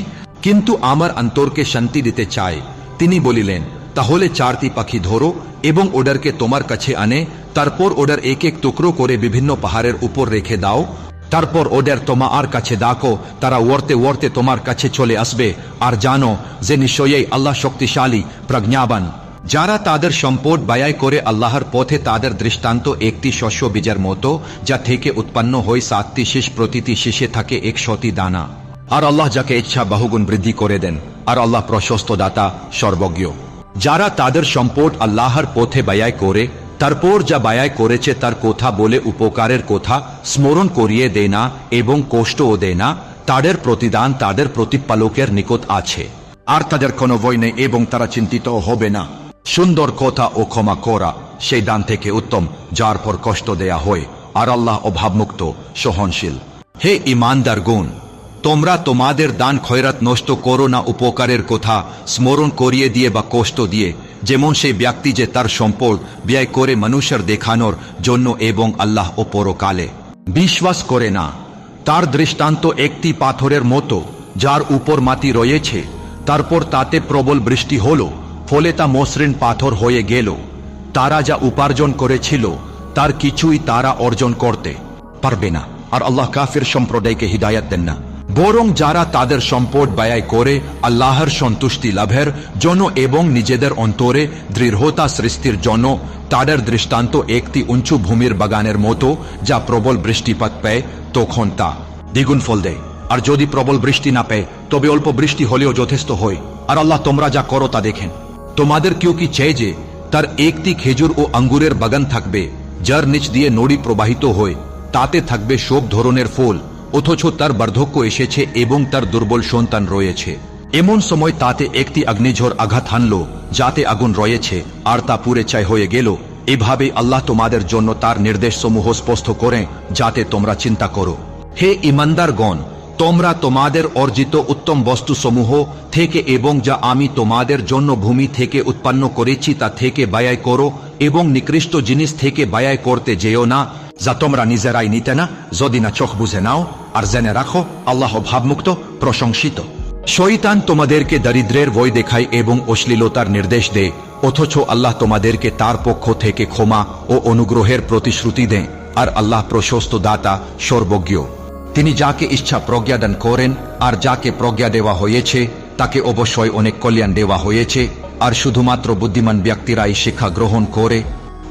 কিন্তু আমার অন্তরকে শান্তি দিতে চাই। তিনি বলিলেন, তাহলে 4টি পাখি ধরো এবং ওদেরকে তোমার কাছে আনে, তারপর ওদের এক এক টুকরো করে বিভিন্ন পাহাড়ের উপর রেখে দাও। তারপর ওদের তোমার কাছে ডাকো, তারা ওড়তে ওড়তে তোমার কাছে চলে আসবে। আর জানো যে নিশ্চয়ই আল্লাহ শক্তিশালী, প্রজ্ঞাবান। যারা তাদের সম্পদ ব্যয় করে আল্লাহর পথে, তাদের দৃষ্টান্ত একটি শস্য বীজের মতো, যা থেকে উৎপন্ন হয় 7টি শীষ, প্রতিটি শীষে থাকে 100টি দানা। আর আল্লাহ যাকে ইচ্ছা বহুগুণ বৃদ্ধি করে দেন। আর আল্লাহ প্রশস্ত দাতা, সর্বজ্ঞ। যারা তাদের সম্পদ আল্লাহর পথে ব্যয় করে, তারপর যা ব্যয় করেছে তার কথা বলে উপকারের কথা স্মরণ করিয়ে দেয় না এবং কষ্টও দেয় না, তাদের প্রতিদান তাদের প্রতিপালকের নিকট আছে। আর তাদের কোনো ভয় নেই এবং তারা চিন্তিত হবে না। সুন্দর কথা ও ক্ষমা করা সেই দান থেকে উত্তম, যার পর কষ্ট দেয়া হয়। আর আল্লাহ অভাবমুক্ত, সহনশীল। হে ঈমানদার গুণ, তোমরা তোমাদের দান খয়রাত নষ্ট করো না উপকারের কথা স্মরণ করিয়ে দিয়ে বা কষ্ট দিয়ে, যেমন সেই ব্যক্তি যে তার সম্পদ ব্যয় করে মানুষের দেখানোর জন্য এবং আল্লাহ ও পরকালে বিশ্বাস করে না। তার দৃষ্টান্ত একটি পাথরের মতো, যার উপর মাটি রয়েছে, তারপর তাতে প্রবল বৃষ্টি হলো, ফলে তা মসৃণ পাথর হয়ে গেল। তারা যা উপার্জন করেছিল তার কিছুই তারা অর্জন করতে পারবে না। আর আল্লাহ কাফির সম্প্রদায়কে হিদায়াত দেন না, বরং যারা তাদের সম্পদ ব্যয় করে আল্লাহর সন্তুষ্টি লাভের জন্য এবং নিজেদের অন্তরে দৃঢ়তা সৃষ্টির জন্য, তাদের দৃষ্টান্ত একটি উঁচু ভূমির বাগানের মতো, যা প্রবল বৃষ্টিপাত পায় তখন তা দ্বিগুণ ফল দেয়। আর যদি প্রবল বৃষ্টি না পায়, তবে অল্প বৃষ্টি হলেও যথেষ্ট হয়। আর আল্লাহ তোমরা যা করো তা দেখেন। তোমাদের কেউ কি চায় যে তার একটি খেজুর ও আঙ্গুরের বাগান থাকবে, যার নিচ দিয়ে নদী প্রবাহিত হয়, তাতে থাকবে সব ধরনের ফল, অথচ তার বার্ধক্য এসেছে এবং তার দুর্বল সন্তান রয়েছে? এমন সময় তাতে একটি অগ্নিঝড় আঘাত হানল, যাতে আগুন রয়েছে, আর তা পুড়ে ছাই হয়ে গেল। এভাবে আল্লাহ তোমাদের জন্য তার নির্দেশসমূহ স্পষ্ট করে, যাতে তোমরা চিন্তা করো। হে ঈমানদারগণ, তোমরা তোমাদের অর্জিত উত্তম বস্তুসমূহ থেকে এবং যা আমি তোমাদের জন্য ভূমি থেকে উৎপন্ন করেছি তা থেকে ব্যয় করো, এবং নিকৃষ্ট জিনিস থেকে ব্যয় করতে যেও না, যা তোমরা নিজেরাই নিতে না, যদি না চোখ বুঝে নাও। আর জেনে রাখো, আল্লাহ ভাবমুক্ত, প্রশংসিত। শয়তান তোমাদেরকে দারিদ্র্যের ভয় দেখায় এবং অশ্লীলতার নির্দেশ দেয়, অথচ আল্লাহ তোমাদেরকে তার পক্ষ থেকে ক্ষমা ও অনুগ্রহের প্রতিশ্রুতি দেয়। আর আল্লাহ প্রশস্ত দাতা, সর্বজ্ঞ। তিনি যাকে ইচ্ছা প্রজ্ঞাদান করেন, আর যাকে প্রজ্ঞা দেওয়া হয়েছে তাকে অবশ্যই অনেক কল্যাণ দেওয়া হয়েছে। আর শুধুমাত্র বুদ্ধিমান ব্যক্তিরাই শিক্ষা গ্রহণ করে।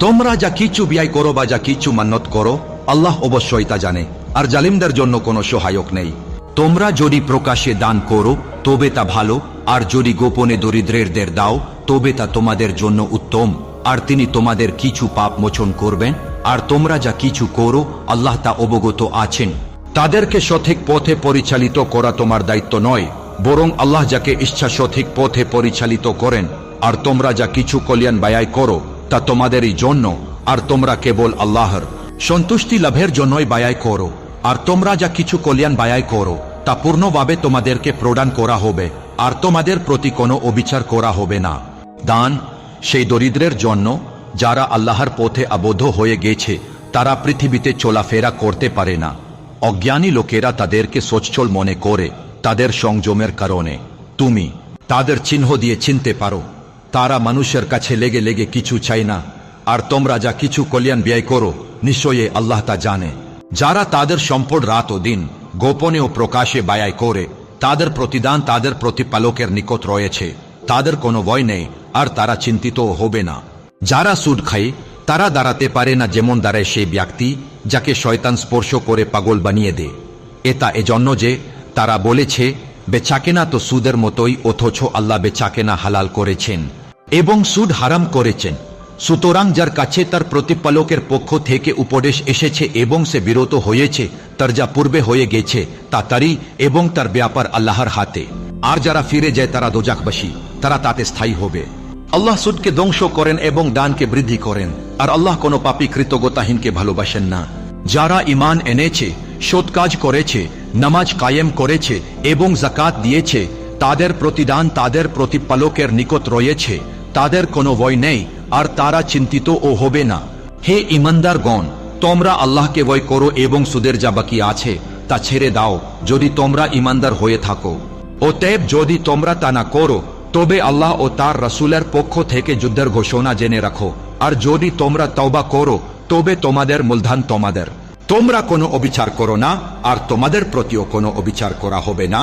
তোমরা যা কিছু ব্যয় করো বা যা কিছু মান্যত করো, আল্লাহ অবশ্যই তা জানে। আর জালিমদের জন্য কোনো সহায়ক নেই। তোমরা যদি প্রকাশ্যে দান করো তবে তা ভালো, আর যদি গোপনে দরিদ্রদের দাও তবে তা তোমাদের জন্য উত্তম। আর তিনি তোমাদের কিছু পাপ মোচন করবেন। আর তোমরা যা কিছু করো আল্লাহ তা অবগত আছেন। তাদেরকে সঠিক পথে পরিচালিত করা তোমার দায়িত্ব নয়, বরং আল্লাহ যাকে ইচ্ছা সঠিক পথে পরিচালিত করেন। আর তোমরা যা কিছু কল্যাণ ব্যয় করো তা তোমাদেরই জন্য, আর তোমরা কেবল আল্লাহর সন্তুষ্টি লাভের জন্যই ব্যয় করো। আর তোমরা যা কিছু কল্যাণ ব্যয় করো তা পূর্ণভাবে তোমাদেরকে প্রদান করা হবে, আর তোমাদের প্রতি কোনো অবিচার করা হবে না। দান সেই দরিদ্রের জন্য যারা আল্লাহর পথে আবদ্ধ হয়ে গেছে, তারা পৃথিবীতে চলাফেরা করতে পারে না। অজ্ঞানী লোকেরা তাদেরকে সচ্ছল মনে করে তাদের সংযমের কারণে। তুমি তাদের চিহ্ন দিয়ে চিনতে পারো। তারা মানুষের কাছে লেগে লেগে কিছু চায় না। আর তোমরা যা কিছু কল্যাণ ব্যয় করো, নিশ্চয়ই আল্লাহ তা জানে। যারা তাদের সম্পদ রাত ও দিন গোপনে ও প্রকাশে ব্যয় করে, তাদের প্রতিদান তাদের প্রতিপালকের নিকট রয়েছে। তাদের কোনো ভয় নেই আর তারা চিন্তিত হবে না। যারা সুদ খায় তারা দাঁড়াতে পারে না যেমন দাঁড়ায় সেই ব্যক্তি যাকে শয়তান স্পর্শ করে পাগল বানিয়ে দেয়। এটা এজন্য যে তারা বলেছে বেচাকেনা তো সুদের মতোই, অথচ আল্লাহ বেচাকেনা হালাল করেছেন এবং সুদ হারাম করেছেন। সুতরাং যার কাছে তার প্রতিপালকের পক্ষ থেকে উপদেশ এসেছে এবং সে বিরত হয়েছে, তার যা পূর্বে হয়ে গেছে তা তারই এবং তার ব্যাপার আল্লাহর হাতে। আর যারা ফিরে যায় তারা দোজাখবাসী, তারা তাতে স্থায়ী হবে। আল্লাহ সুদকে ধ্বংস করেন এবং দানকে বৃদ্ধি করেন, আর আল্লাহ কোনো পাপী কৃতজ্ঞতাহীনকে ভালোবাসেন না। যারা ঈমান এনেছে, সৎ কাজ করেছে, নামাজ কায়েম করেছে এবং যাকাত দিয়েছে, তাদের প্রতিদান তাদের প্রতিপালকের নিকট রয়েছে, তাদের কোনো ভয় নেই আর তারা চিন্তিত ও হবে না। হে ঈমানদারগণ, তোমরা আল্লাহকে ভয় করো এবং সুদের যা বাকি আছে তা ছেড়ে দাও, যদি তোমরা ঈমানদার হয়ে থাকো। অতএব যদি তোমরা তা না করো তবে আল্লাহ ও তার রাসূলের পক্ষ থেকে যুদ্ধের ঘোষণা জেনে রাখো, আর যদি তোমরা তওবা করো তবে তোমাদের মূলধন তোমাদের। তোমরা কোনো অবিচার করো না, আর তোমাদের প্রতিও কোনো অবিচার করা হবে না।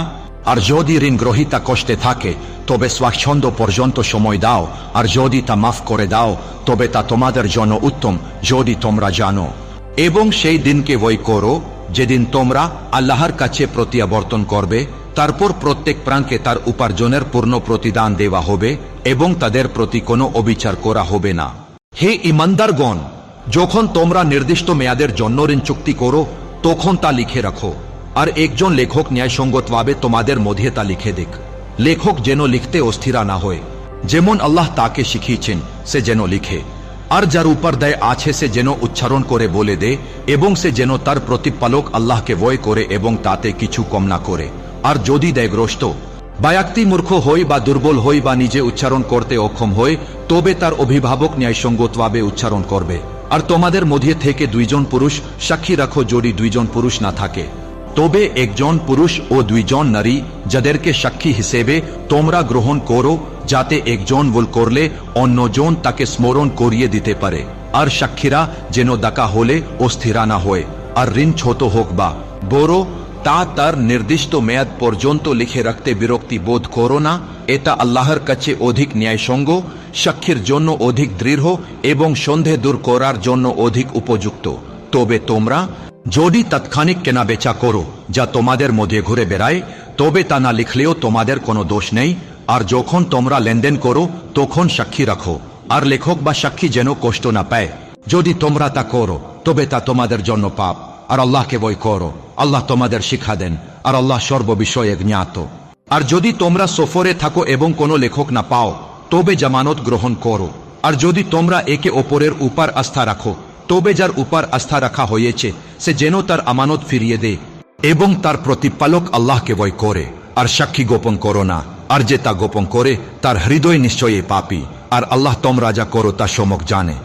আর যদি ঋণ গ্রহীতা কষ্টে থাকে তবে স্বাচ্ছন্দ্য পর্যন্ত সময় দাও, আর যদি তা মাফ করে দাও তবে তা তোমাদের জন্য উত্তম, যদি তোমরা জানো। এবং সেই দিনকে ভয় করো যেদিন তোমরা আল্লাহর কাছে প্রত্যাবর্তন করবে, তারপর প্রত্যেক প্রাণকে তার উপার্জনের পূর্ণ প্রতিদান দেওয়া হবে এবং তাদের প্রতি কোনো অবিচার করা হবে না। হে ঈমানদারগণ, যখন তোমরা নির্দিষ্ট মেয়াদের জন্য ঋণ চুক্তি করো তখন তা লিখে রাখো, আর একজন লেখক ন্যায়সঙ্গতভাবে তোমাদের মধ্যে তা লিখে দেখ। লেখক যেন লিখতে অস্থিরা না হয়, যেমন আল্লাহ তাকে শিখিয়েছেন সে যেন লিখে। আর যার উপর দায় আছে সে যেন উচ্চারণ করে বলে দে, এবং সে যেন তার প্রতিপালক আল্লাহকে ভয় করে এবং তাতে কিছু কম না করে। আর যদি দায়গ্রস্ত বা ব্যক্তি মূর্খ হই বা দুর্বল হই বা নিজে উচ্চারণ করতে অক্ষম হয়, তবে তার অভিভাবক ন্যায়সঙ্গতভাবে উচ্চারণ করবে। আর তোমাদের মধ্যে থেকে 2 জন পুরুষ সাক্ষী রাখো, যদি 2 জন পুরুষ না থাকে তবে 1 জন পুরুষ ও 2 জন নারী, যাদেরকে সাক্ষী হিসেবে তোমরা গ্রহণ করো, যাতে একজন ভুল করলে অন্যজন তাকে স্মরণ করিয়ে দিতে পারে। আর সাক্ষীরা যেন ডাকা হলে অস্থিরা না হয়। আর ঋণ ছোট হোক বা বড়, তা তার নির্দিষ্ট মেয়াদ পর্যন্ত লিখে রাখতে বিরক্তি বোধ করো না। এটা আল্লাহর কাছে অধিক ন্যায়সঙ্গ, সাক্ষীর জন্য অধিক দৃঢ় এবং সন্দেহ দূর করার জন্য অধিক উপযুক্ত। তবে তোমরা যদি তাৎক্ষণিক কেনা বেচা করো যা তোমাদের মধ্যে ঘুরে বেড়ায়, তবে তা না লিখলেও তোমাদের কোনো দোষ নেই। আর যখন তোমরা লেনদেন করো তখন সাক্ষী রাখো, আর লেখক বা সাক্ষী যেন কষ্ট না পায়। যদি তোমরা তা করো তবে তা তোমাদের জন্য পাপ। আর আল্লাহকে ভয় করো, আল্লাহ তোমাদের শিক্ষা দেন, আর আল্লাহ সর্ববিষয়ে জ্ঞাত। আর যদি তোমরা সফরে থাকো এবং কোনো লেখক না পাও তবে জামানত গ্রহণ করো। আর যদি তোমরা একে অপরের উপর আস্থা রাখো তবে যার উপর আস্থা রাখা হয়েছে সে যেন তার আমানত ফিরিয়ে দেয় এবং তার প্রতিপালক আল্লাহকে ভয় করে। আর সাক্ষী গোপন করো না, আর যে তা গোপন করে তার হৃদয় নিশ্চয়ই পাপী। আর আল্লাহ তোমরা যা করো তা সম্যক জানে।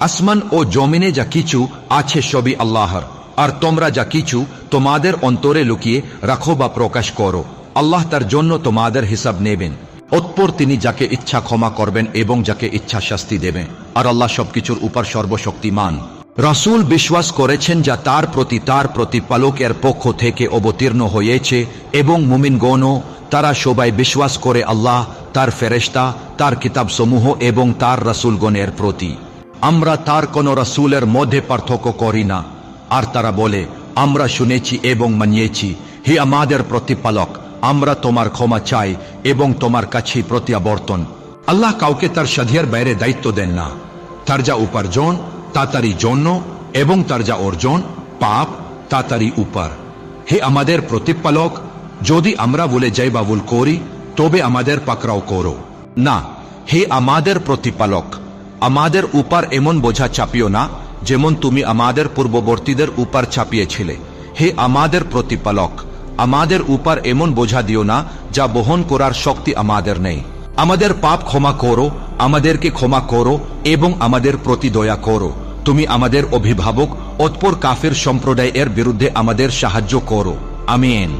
আসমান ও জমিনে যা কিছু আছে সবই আল্লাহর, আর তোমরা যা কিছু তোমাদের অন্তরে লুকিয়ে রাখো বা প্রকাশ করো, আল্লাহ তার জন্য তোমাদের হিসাব নেবেন। অতঃপর তিনি যাকে ইচ্ছা ক্ষমা করবেন এবং যাকে ইচ্ছা শাস্তি দেবেন। আর আল্লাহ সবকিছুর উপর সর্বশক্তিমান। রাসূল বিশ্বাস করেছেন যা তার প্রতি তার প্রতিপালকের পক্ষ থেকে অবতীর্ণ হয়েছে, এবং মুমিনগণও তারা সবাই বিশ্বাস করে আল্লাহ, তার ফেরেশতা, তার কিতাবসমূহ এবং তার রাসূলগণের প্রতি। আমরা তার কোন রাসূলের মধ্যে পার্থক্য করি না। আর তারা বলে, আমরা শুনেছি এবং মানিয়েছি। হে আমাদের প্রতিপালক, আমরা তোমার ক্ষমা চাই এবং তোমার কাছেই প্রত্যাবর্তন। আল্লাহ কাউকে তার সাধ্যের বাইরে দায়িত্ব দেন না। তার যা উপার্জন তা তারই জন্য, এবং তার যা অর্জন পাপ তা তারই উপর। হে আমাদের প্রতিপালক, যদি আমরা বলে যাই বা ভুল করি তবে আমাদের পাকড়াও করো না। হে আমাদের প্রতিপালক, আমাদের উপর এমন বোঝা চাপিও না যেমন তুমি আমাদের পূর্ববর্তীদের উপর চাপিয়েছিলে। হে আমাদের প্রতিপালক, আমাদের উপর এমন বোঝা দিও না যা বহন করার শক্তি আমাদের নেই। আমাদের পাপ ক্ষমা করো, আমাদেরকে ক্ষমা করো এবং আমাদের প্রতি দয়া করো। তুমি আমাদের অভিভাবক, অতঃপর কাফের সম্প্রদায়ের বিরুদ্ধে আমাদের সাহায্য করো। আমিন।